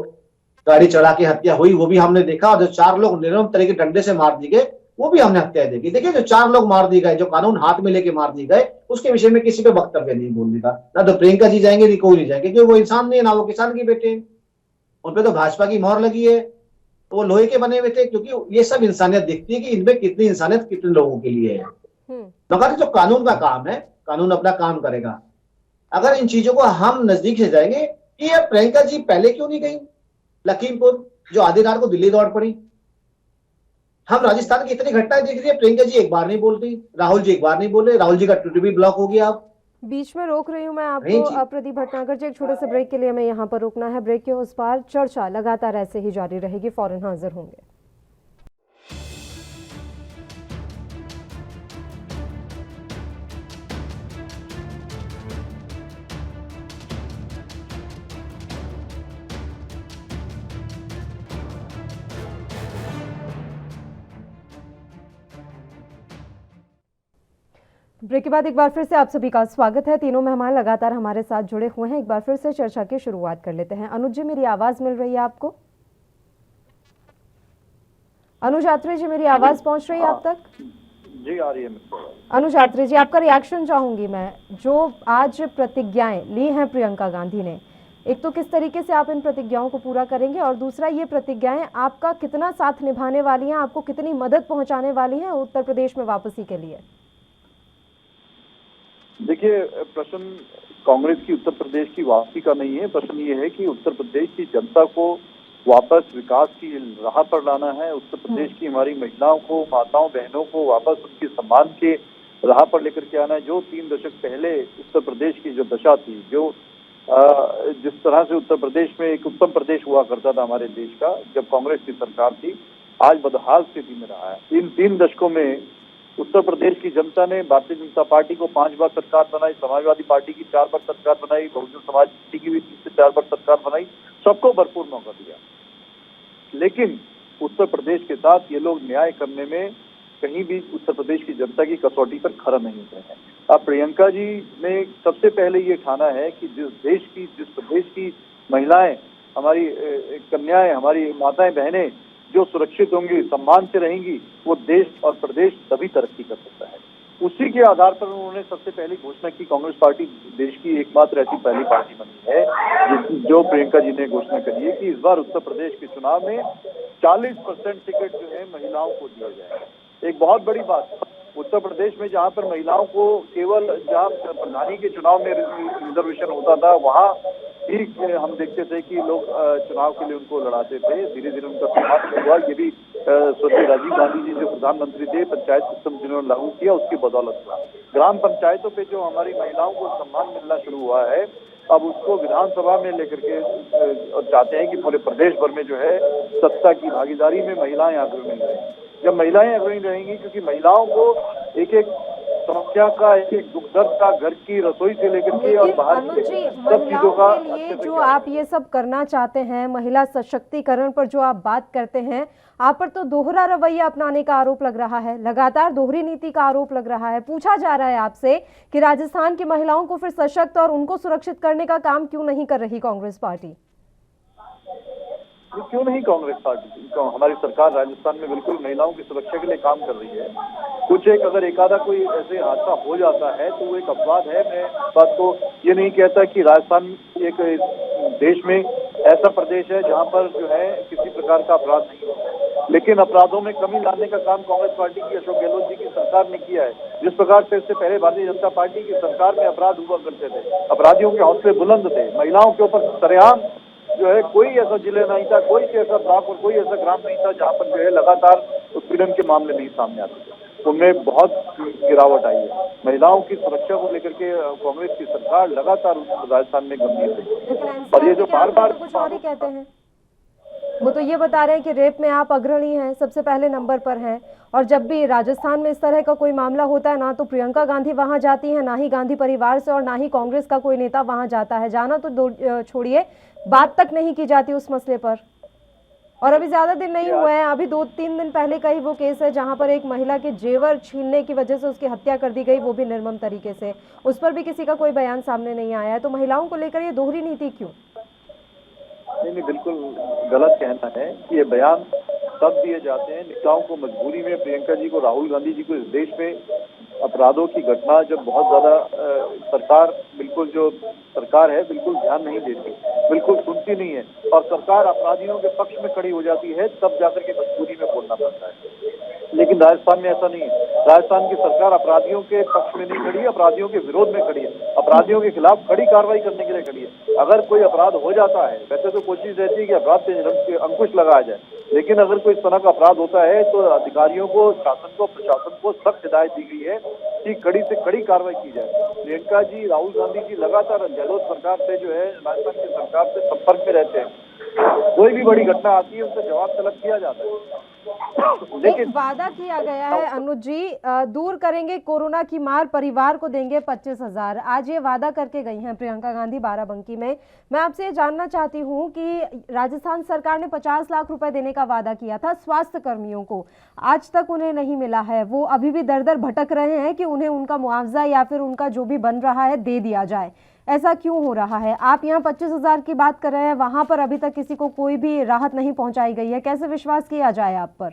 गाड़ी चढ़ा के हत्या हुई वो भी हमने देखा, और जो 4 लोग निर्मम तरीके डंडे से मार दिए गए वो भी हमने हत्या देखी। देखिए जो 4 लोग मार दिए गए, जो कानून हाथ में लेके मार दिए गए, उसके विषय में किसी पे वक्तव्य नहीं बोलने का, ना तो प्रियंका जी जाएंगे नहीं कोई नहीं जाएंगे, क्योंकि वो इंसान नहीं है, ना वो किसान के बेटे हैं, उनपे तो भाजपा की मोहर लगी है, तो वो लोहे के बने हुए थे। क्योंकि ये सब इंसानियत दिखती है कि इनमें कितनी इंसानियत कितने लोगों के लिए है। मगर जो कानून का काम है, कानून अपना काम करेगा। अगर इन चीजों को हम नजदीक से जाएंगे कि यार प्रियंका जी पहले क्यों नहीं गई लखीमपुर, जो आधी रात को दिल्ली दौड़ पड़ी। हम राजस्थान की इतनी घटनाएं देख रही है, प्रियंका जी एक बार नहीं बोलती, राहुल जी एक बार नहीं बोले, राहुल जी का ट्विटर भी ब्लॉक हो गया। आप
बीच में रोक रही हूँ मैं आपको प्रदीप भटनागर जी, एक छोटे से ब्रेक के लिए हमें यहाँ पर रुकना है। ब्रेक के उस पार चर्चा लगातार ऐसे ही जारी रहेगी, फौरन हाजिर होंगे। ब्रेक के बाद एक बार फिर से आप सभी का स्वागत है। तीनों मेहमान लगातार हमारे साथ जुड़े हुए हैं। एक बार फिर से चर्चा की शुरुआत कर लेते हैं। अनुज जी, मेरी आवाज मिल रही है आपको? अनुज आत्रे जी, मेरी आवाज पहुंच रही है आप तक?
जी आ रही है।
अनुज आत्रे जी, आपका रिएक्शन चाहूंगी मैं। जो आज प्रतिज्ञाएं ली हैं प्रियंका गांधी ने, एक तो किस तरीके से आप इन प्रतिज्ञाओं को पूरा करेंगे, और दूसरा ये प्रतिज्ञाएं आपका कितना साथ निभाने वाली हैं, आपको कितनी मदद पहुंचाने वाली हैं उत्तर प्रदेश में वापसी के लिए?
देखिए, प्रश्न कांग्रेस की उत्तर प्रदेश की वापसी का नहीं है। प्रश्न ये है कि उत्तर प्रदेश की जनता को वापस विकास की राह पर लाना है। उत्तर प्रदेश की हमारी महिलाओं को, माताओं बहनों को वापस उनके सम्मान के राह पर लेकर के आना है। जो 3 दशक पहले उत्तर प्रदेश की जो दशा थी, जो जिस तरह से उत्तर प्रदेश में एक उत्तम प्रदेश हुआ करता था हमारे देश का, जब कांग्रेस की सरकार थी, आज बदहाल स्थिति में रहा है। इन 3 दशकों में उत्तर प्रदेश की जनता ने भारतीय जनता पार्टी को 5 बार सरकार बनाई, समाजवादी पार्टी की 4 बार सरकार बनाई, बहुजन समाज पार्टी की भी 3 से 4 बार सरकार बनाई, सबको भरपूर मौका दिया। लेकिन उत्तर प्रदेश के साथ ये लोग न्याय करने में कहीं भी उत्तर प्रदेश की जनता की कसौटी पर खरा नहीं उतरे हैं। अब प्रियंका जी ने सबसे पहले ये ठाना है कि जिस प्रदेश की महिलाएं, हमारी कन्याएं, हमारी माताएं बहनें जो सुरक्षित होंगी, सम्मान से रहेंगी, वो देश और प्रदेश तभी तरक्की कर सकता है। उसी के आधार पर उन्होंने सबसे पहले घोषणा की। कांग्रेस पार्टी देश की एकमात्र ऐसी पहली पार्टी बनी है जो प्रियंका जी ने घोषणा करी है कि इस बार उत्तर प्रदेश के चुनाव में 40% टिकट जो है महिलाओं को दिया जाएगा। एक बहुत बड़ी बात। उत्तर प्रदेश में जहां पर महिलाओं को केवल जहां प्रधानी के चुनाव में रिजर्वेशन होता था, वहां ही हम देखते थे कि लोग चुनाव के लिए उनको लड़ाते थे। धीरे धीरे उनका समाप्त हुआ। ये भी स्वर्गीय राजीव गांधी जी जो प्रधानमंत्री थे, पंचायत सिस्टम जिन्होंने लागू किया, उसकी बदौलत हुआ। ग्राम पंचायतों पे जो हमारी महिलाओं को सम्मान मिलना शुरू हुआ है, अब उसको विधानसभा में लेकर के और चाहते हैं कि पूरे प्रदेश भर में जो है सत्ता की भागीदारी में महिलाएं अग्रणी रहें। जब महिलाएं अग्रणी रहेंगी, क्योंकि महिलाओं को एक एक समस्या का, एक एक दुख दर्द का, घर की रसोई से लेकर के और
लेकिन
बाहर
अनुज
की
जी,
सब चीजों का
महिलाओं के लिए जो आप ये सब करना चाहते हैं, महिला सशक्तिकरण पर जो आप बात करते हैं, आप पर तो दोहरा रवैया अपनाने का आरोप लग रहा है, लगातार दोहरी नीति का आरोप लग रहा है। पूछा जा रहा है आपसे कि राजस्थान की महिलाओं को फिर सशक्त और उनको सुरक्षित करने का काम क्यों नहीं कर रही कांग्रेस पार्टी?
क्यों नहीं कांग्रेस पार्टी, हमारी सरकार राजस्थान में बिल्कुल महिलाओं की सुरक्षा के लिए काम कर रही है। कुछ एक अगर एकाधा कोई ऐसे हादसा हो जाता है तो वो एक अपराध है। मैं बात को ये नहीं कहता कि राजस्थान एक देश में ऐसा प्रदेश है जहां पर जो है किसी प्रकार का अपराध नहीं हो, लेकिन अपराधों में कमी लाने का काम कांग्रेस पार्टी की, अशोक गहलोत जी की सरकार ने किया है। जिस प्रकार से इससे पहले भारतीय जनता पार्टी की सरकार में अपराध हुआ करते थे, अपराधियों के हौसले बुलंद थे, महिलाओं के ऊपर सरेआम जो है कोई ऐसा जिले नहीं था, कोई ऐसा ब्लॉक और कोई ऐसा ग्राम नहीं था जहां पर जो है लगातार उत्पीड़न के मामले नहीं सामने आते थे। उनमें बहुत गिरावट आई है। महिलाओं की सुरक्षा को लेकर के कांग्रेस की सरकार लगातार राजस्थान में गंभीर है। और ये जो बार बार
कुछ और ही कहते हैं, वो तो ये बता रहे हैं कि रेप में आप अग्रणी हैं, सबसे पहले नंबर पर हैं, और जब भी राजस्थान में इस तरह का कोई मामला होता है, ना तो प्रियंका गांधी वहां जाती है, ना ही गांधी परिवार से, और ना ही कांग्रेस का कोई नेता वहां जाता है। जाना तो छोड़िए, बात तक नहीं की जाती उस मसले पर। और अभी ज्यादा दिन नहीं हुए हैं, अभी 2-3 दिन पहले का ही वो केस है जहां पर एक महिला के जेवर छीनने की वजह से उसकी हत्या कर दी गई, वो भी निर्मम तरीके से। उस पर भी किसी का कोई बयान सामने नहीं आया है। तो महिलाओं को लेकर ये दोहरी नीति क्यों?
नहीं, बिल्कुल गलत कहना है कि ये बयान तब दिए जाते हैं नेताओं को मजबूरी में। प्रियंका जी को, राहुल गांधी जी को इस देश में अपराधों की घटना जब बहुत ज्यादा सरकार बिल्कुल जो सरकार है बिल्कुल ध्यान नहीं देती, बिल्कुल सुनती नहीं है, और सरकार अपराधियों के पक्ष में खड़ी हो जाती है, तब जाकर के मजबूरी में बोलना पड़ता है। लेकिन राजस्थान में ऐसा नहीं है। राजस्थान की सरकार अपराधियों के पक्ष में नहीं खड़ी है, अपराधियों के विरोध में खड़ी है, अपराधियों के खिलाफ कड़ी कार्रवाई करने के लिए खड़ी है। अगर कोई अपराध हो जाता है, वैसे तो कोशिश रहती है कि अपराध पे अंकुश लगाया जाए, लेकिन अगर कोई इस तरह का अपराध होता है तो अधिकारियों को, शासन को, प्रशासन को सख्त हिदायत दी गई है कि कड़ी से कड़ी कार्रवाई की जाए। प्रियंका जी, राहुल गांधी जी लगातार गहलोत सरकार से जो है, राजस्थान की सरकार से संपर्क में रहते हैं। कोई भी बड़ी घटना आती है उनसे जवाब तलब किया जाता है।
लेकिन वादा किया गया है अनुज जी, दूर करेंगे कोरोना की मार, परिवार को देंगे 25,000। आज ये वादा करके गई हैं प्रियंका गांधी बाराबंकी में। मैं आपसे ये जानना चाहती हूँ कि राजस्थान सरकार ने 50 लाख रुपए देने का वादा किया था स्वास्थ्य कर्मियों को, आज तक उन्हें नहीं मिला है। वो अभी भी दर दर भटक रहे हैं कि उन्हें उनका मुआवजा या फिर उनका जो भी बन रहा है दे दिया जाए। ऐसा क्यों हो रहा है? आप यहाँ 25,000 की बात कर रहे हैं, वहां पर अभी तक किसी को कोई भी राहत नहीं पहुंचाई गई है। कैसे विश्वास किया जाए आप पर?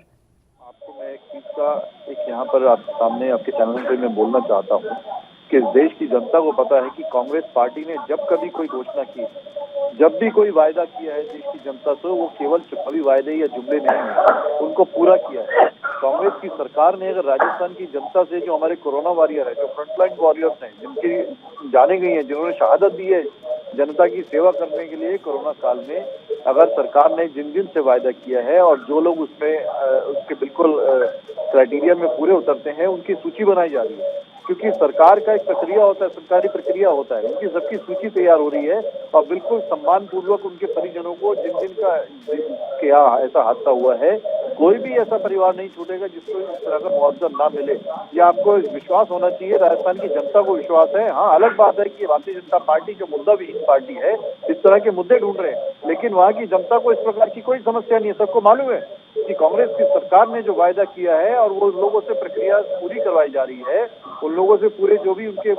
आपको मैं एक चीज का यहाँ पर आपके सामने, आपके चैनल पे मैं बोलना चाहता हूँ कि इस देश की जनता को पता है कि कांग्रेस पार्टी ने जब कभी कोई घोषणा की, जब भी कोई वायदा किया है देश की जनता से, वो केवल चुनावी वायदे या जुमले नहीं है, उनको पूरा किया है। कांग्रेस की सरकार ने अगर राजस्थान की जनता से, जो हमारे कोरोना वॉरियर है, जो फ्रंटलाइन वॉरियर्स हैं, जिनकी जाने गई हैं, जिन्होंने शहादत दी है जनता की सेवा करने के लिए कोरोना काल में, अगर सरकार ने जिन जिन से वायदा किया है और जो लोग उसमें उसके बिल्कुल क्राइटेरिया में पूरे उतरते हैं, उनकी सूची बनाई जा रही है। क्योंकि सरकार का एक प्रक्रिया होता है, सरकारी प्रक्रिया होता है, उनकी सबकी सूची तैयार हो रही है और बिल्कुल सम्मान पूर्वक उनके परिजनों को, जिन जिन का यहाँ ऐसा हादसा हुआ है, कोई भी ऐसा परिवार नहीं छूटेगा जिसको इस तरह का मुआवजा ना मिले। ये आपको विश्वास होना चाहिए, राजस्थान की जनता को विश्वास है। हाँ, अलग बात है कि भारतीय जनता पार्टी जो मुद्दा विहीन पार्टी है, इस तरह के मुद्दे ढूंढ रहे हैं, लेकिन वहाँ की जनता को इस प्रकार की कोई समस्या नहीं है। सबको मालूम है कि कांग्रेस की सरकार ने जो वायदा किया है और वो लोगों से प्रक्रिया पूरी करवाई जा रही है, उन लोगों से पूरे जो भी उनके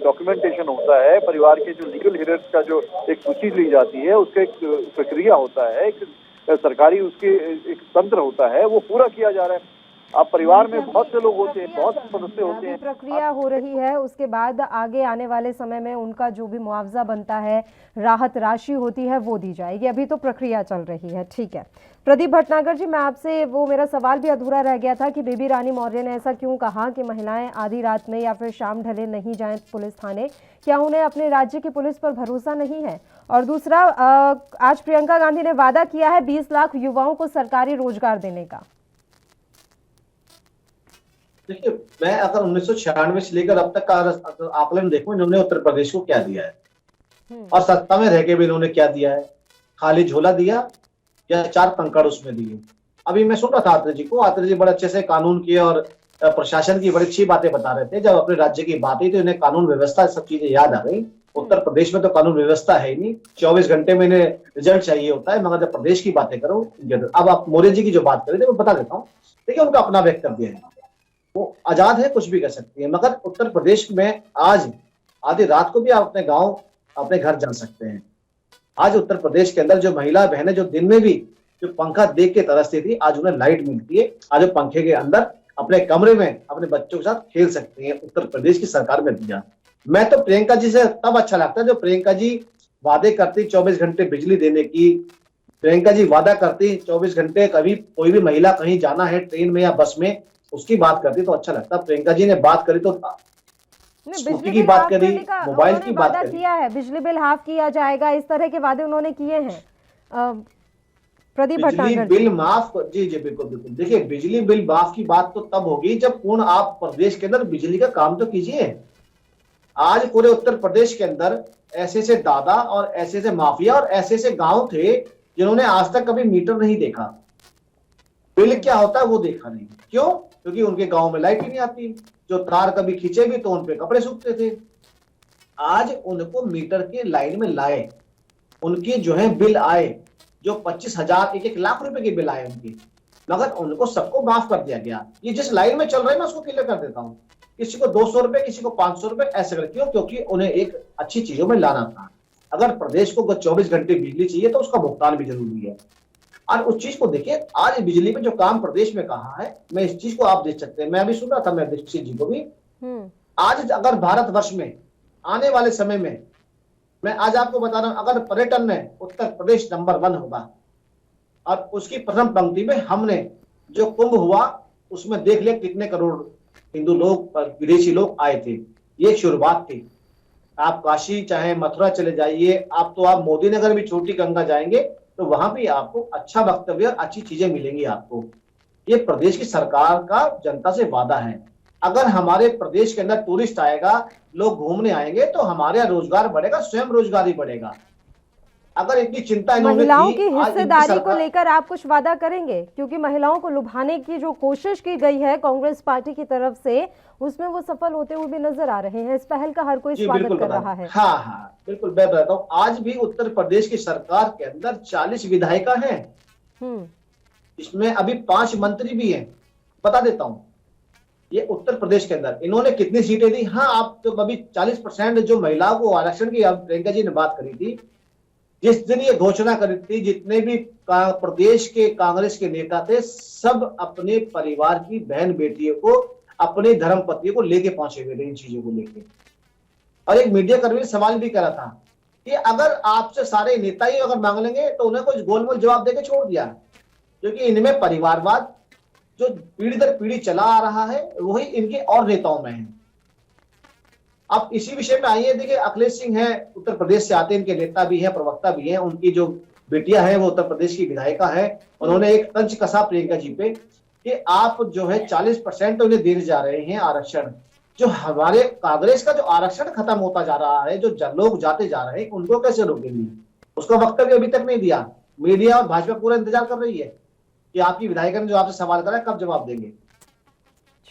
डॉक्यूमेंटेशन होता है, परिवार के जो लीगल हेयर्स का जो एक सूची ली जाती है, उसका एक प्रक्रिया होता है, एक सरकारी उसके एक तंत्र होता है, वो पूरा किया जा रहा है। अब परिवार में बहुत से लोग होते हैं, बहुत से सदस्य होते
अभी
हैं।
प्रक्रिया हो रही है, उसके बाद आगे आने वाले समय में उनका जो भी मुआवजा बनता है, राहत राशि होती है, वो दी जाएगी। अभी तो प्रक्रिया चल रही है। ठीक है प्रदीप भटनागर जी, मैं आपसे वो मेरा सवाल भी अधूरा रह गया था कि बेबी रानी मौर्य ने ऐसा क्यों कहा कि महिलाएं आधी रात में या फिर शाम ढले नहीं जाएं पुलिस थाने, क्या उन्हें अपने राज्य की पुलिस पर भरोसा नहीं है? और दूसरा, आज प्रियंका गांधी ने वादा किया है 20 लाख युवाओं को सरकारी रोजगार देने का।
देखिए, मैं अगर 1996 से लेकर अब तक का आकलन देखूं, इन्होंने उत्तर प्रदेश को क्या दिया है और सत्ता में रह के भी इन्होंने क्या दिया है। खाली झोला दिया या 4 कंकड़ उसमें दिए। अभी मैं सुन रहा था आत्रे जी को, आत्रे जी बड़े अच्छे से कानून की और प्रशासन की बड़ी अच्छी बातें बता रहे थे। जब अपने राज्य की बात हुई तो इन्हें कानून व्यवस्था सब चीजें याद आ गई। उत्तर प्रदेश में तो कानून व्यवस्था है ही नहीं, 24 घंटे में इन्हें रिजल्ट चाहिए होता है। मगर जब प्रदेश की बातें करो, अब आप मौर्य जी की जो बात करें थे, मैं बता देता हूँ। देखिए, उनका अपना वक्तव्य है, वो आजाद है, कुछ भी कर सकती है। मगर उत्तर प्रदेश में आज आधी रात को भी आप अपने गांव, अपने घर जा सकते हैं। आज उत्तर प्रदेश के अंदर जो महिला बहनें जो दिन में भी जो पंखा देख के तरसती थी, आज उन्हें लाइट मिलती है। आज वो पंखे के अंदर अपने कमरे में अपने बच्चों के साथ खेल सकते हैं। उत्तर प्रदेश की सरकार में दिया। मैं तो प्रियंका जी से तब अच्छा लगता है जो प्रियंका जी वादे करती 24 घंटे बिजली देने की। प्रियंका जी वादा करती 24 घंटे, कभी कोई भी महिला कहीं जाना है ट्रेन में या बस में, उसकी बात करती तो अच्छा लगता। प्रियंका जी ने बात करी तो स्कूटी की बात करी, मोबाइल की बात करी,
किया है बिजली बिल हाफ किया जाएगा, इस तरह के वादे उन्होंने किए हैं। प्रदीप
बिजली बिल माफ, जी जी बिल्कुल बिल्कुल। देखिए, बिजली बिल माफ की बात तो तब होगी जब पूर्ण आप प्रदेश के अंदर बिजली का काम तो कीजिए। आज पूरे उत्तर प्रदेश के अंदर ऐसे से दादा और ऐसे से माफिया और ऐसे से गांव थे जिन्होंने आज तक कभी मीटर नहीं देखा। बिल क्या होता है वो देखा नहीं। क्यों? क्योंकि उनके गांव में लाइट ही नहीं आती। जो तार कभी खींचे भी तो उनपे कपड़े सूखते थे। आज उनको मीटर के लाइन में लाए, उनके जो है बिल आए, जो 25,000 1-1 लाख रुपए के बिल आए उनके, मगर उनको सबको माफ कर दिया गया। ये जिस लाइन में चल रहे हैं मैं उसको क्लियर कर देता हूँ। किसी को 200 रुपए, किसी को 500 रुपए, ऐसे कर। क्यों? क्योंकि उन्हें एक अच्छी चीजों में लाना था। अगर प्रदेश को 24 घंटे बिजली चाहिए तो उसका भुगतान भी जरूरी है। और उस चीज को देखिए, आज बिजली में जो काम प्रदेश में कहा है, मैं इस चीज को आप देख सकते हैं। मैं अभी सुन रहा था, मैं दीक्षित जी को भी, आज अगर भारतवर्ष में आने वाले समय में, मैं आज आपको बता रहा हूं, अगर पर्यटन में उत्तर प्रदेश नंबर 1 होगा और उसकी प्रथम पंक्ति में हमने जो कुंभ हुआ उसमें देख लिया कितने करोड़ हिंदू लोग, विदेशी लोग आए थे। ये एक शुरुआत थी। आप काशी चाहे मथुरा चले जाइए, आप मोदी नगर भी छोटी गंगा जाएंगे तो वहां भी आपको अच्छा वक्तव्य और अच्छी चीजें मिलेंगी आपको। ये प्रदेश की सरकार का जनता से वादा है। अगर हमारे प्रदेश के अंदर टूरिस्ट आएगा, लोग घूमने आएंगे तो हमारे यहाँ रोजगार बढ़ेगा, स्वयं रोजगारी बढ़ेगा। अगर इतनी चिंता
महिलाओं की हिस्सेदारी को लेकर आप कुछ वादा करेंगे? क्योंकि महिलाओं को लुभाने की जो कोशिश की गई है कांग्रेस पार्टी की तरफ से, उसमें वो सफल होते हुए भी नजर आ रहे हैं। इस पहल का हर कोई स्वागत कर रहा है।
हाँ हाँ बिल्कुल, मैं बताता हूँ। आज भी उत्तर प्रदेश की सरकार के अंदर 40 विधायिका हैं, इसमें अभी 5 मंत्री भी हैं। बता देता हूँ, ये उत्तर प्रदेश के अंदर इन्होंने कितनी सीटें दी। हाँ, आप तो अभी 40% जो महिलाओं को आरक्षण की प्रियंका जी ने बात करी थी, जिस दिन ये घोषणा करी थी, जितने भी प्रदेश के कांग्रेस के नेता थे, सब अपने परिवार की बहन बेटियों को, अपने धर्म पत्नी को लेके पहुंचे हुए थे इन चीजों को लेके। और एक मीडिया कर्मी ने सवाल भी करा था कि अगर आपसे सारे नेता ही अगर मांग लेंगे तो उन्हें कुछ गोलमोल जवाब देकर छोड़ दिया, क्योंकि इनमें परिवारवाद जो पीढ़ी दर पीढ़ी चला आ रहा है वही इनके और नेताओं में है। अब इसी विषय में आइए, देखिए अखिलेश सिंह है, उत्तर प्रदेश से आते हैं, इनके नेता भी हैं, प्रवक्ता भी हैं। उनकी जो बेटियां हैं वो उत्तर प्रदेश की विधायिका है। उन्होंने एक तंज कसा प्रियंका जी पे कि आप जो है 40% तो उन्हें देने जा रहे हैं आरक्षण। जो हमारे कांग्रेस का जो आरक्षण खत्म होता जा रहा है, जो लोग जाते जा रहे हैं, उनको कैसे रोकेंगे? उसका वक्तव्य अभी तक नहीं दिया। मीडिया और भाजपा पूरा इंतजार कर रही है कि आपकी विधायिका ने जो आपसे सवाल करा कब जवाब देंगे।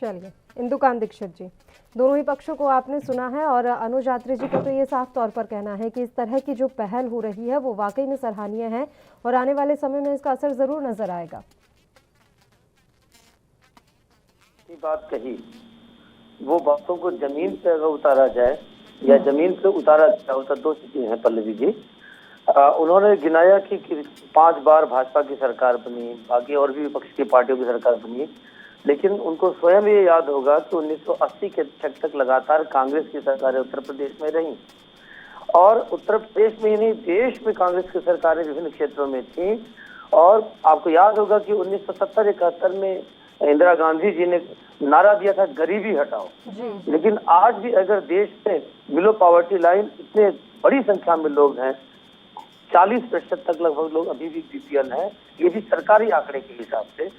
चलिए, इंदुकांत दीक्षित जी, दोनों ही पक्षों को आपने सुना है और अनुज आत्रे जी का तो ये साफ तौर पर कहना है कि इस तरह की जो पहल हो रही है वो वाकई में सराहनीय है और आने वाले समय में इसका असर जरूर नजर आएगा।
बात कही, वो बातों को जमीन पे अगर उतारा जाए या जमीन पे उतारा जाए, तो 2 चीजें हैं पल्लवी जी। उन्होंने गिनाया कि 5 बार भाजपा की सरकार बनी, बाकी और भी विपक्ष की पार्टियों की सरकार बनी, लेकिन उनको स्वयं ये याद होगा कि 1980 के दशक तक लगातार कांग्रेस की सरकारें उत्तर प्रदेश में रहीं और उत्तर प्रदेश में ही नहीं देश में कांग्रेस की सरकारें विभिन्न क्षेत्रों में थी। और आपको याद होगा कि 1970-71 में इंदिरा गांधी जी ने नारा दिया था गरीबी हटाओ, लेकिन आज भी अगर देश में बिलो पॉवर्टी लाइन इतने बड़ी संख्या में लोग हैं, 40% तक लगभग लोग अभी भी बीपीएल हैं, ये भी सरकारी आंकड़े के हिसाब से,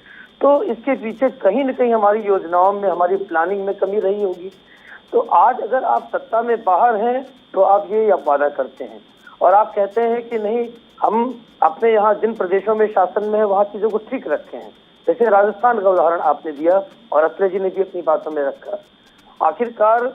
तो इसके पीछे कहीं न कहीं हमारी योजनाओं में, हमारी प्लानिंग में कमी रही होगी। तो आज अगर आप सत्ता में बाहर हैं तो आप ये वादा करते हैं और आप कहते हैं कि नहीं, हम अपने यहाँ जिन प्रदेशों में शासन में है वहाँ चीजों को ठीक रखे हैं। जैसे राजस्थान का उदाहरण आपने दिया और अत्रे जी ने भी अपनी बातों में रखा। आखिरकार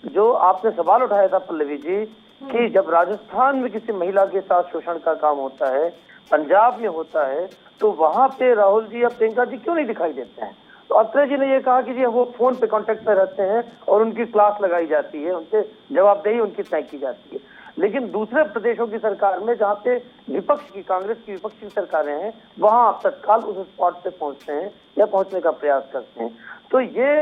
जो आपने सवाल उठाया था पल्लवी जी कि जब राजस्थान में किसी महिला के साथ शोषण का काम होता है, पंजाब में होता है, तो वहां पे राहुल जी या प्रियंका जी क्यों नहीं दिखाई देते हैं? तो अत्रे जी ने ये कहा कि जी वो फोन पे कांटेक्ट में रहते हैं और उनकी क्लास लगाई जाती है, उनसे जवाबदेही उनकी तय की जाती है। लेकिन दूसरे प्रदेशों की सरकार में जहाँ पे विपक्ष की, कांग्रेस की विपक्ष की सरकारें हैं, वहां आप तत्काल उस स्पॉट पे पहुंचते हैं या पहुंचने का प्रयास करते हैं। तो ये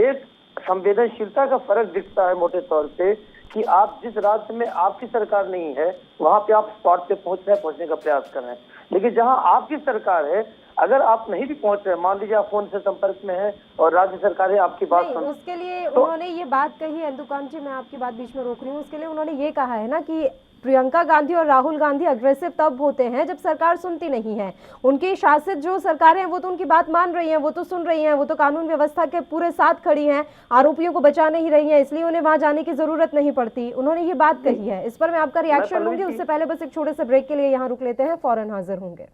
एक संवेदनशीलता का फर्क दिखता है मोटे तौर पे कि आप जिस राज्य में आपकी सरकार नहीं है वहां पे आप स्पॉट पे पहुंचने का प्रयास कर रहे हैं, लेकिन जहां आपकी सरकार है अगर आप नहीं भी पहुंच रहे, मान लीजिए आप फोन से संपर्क में हैं और राज्य सरकारें आपकी बात
नहीं,
सुन,
उसके लिए
तो
उन्होंने ये बात कही है दुकान जी, मैं आपकी बात बीच में रोक रही हूँ, उसके लिए उन्होंने ये कहा है ना कि प्रियंका गांधी और राहुल गांधी अग्रेसिव तब होते हैं जब सरकार सुनती नहीं है। उनकी शासित जो सरकारें हैं वो तो उनकी बात मान रही हैं, वो तो सुन रही हैं, वो तो कानून व्यवस्था के पूरे साथ खड़ी हैं, आरोपियों को बचा नहीं रही हैं, इसलिए उन्हें वहां जाने की जरूरत नहीं पड़ती। उन्होंने ये बात कही है। इस पर मैं आपका रिएक्शन लूंगी, उससे पहले बस एक छोटे से ब्रेक के लिए यहाँ रुक लेते हैं, फौरन हाजिर होंगे।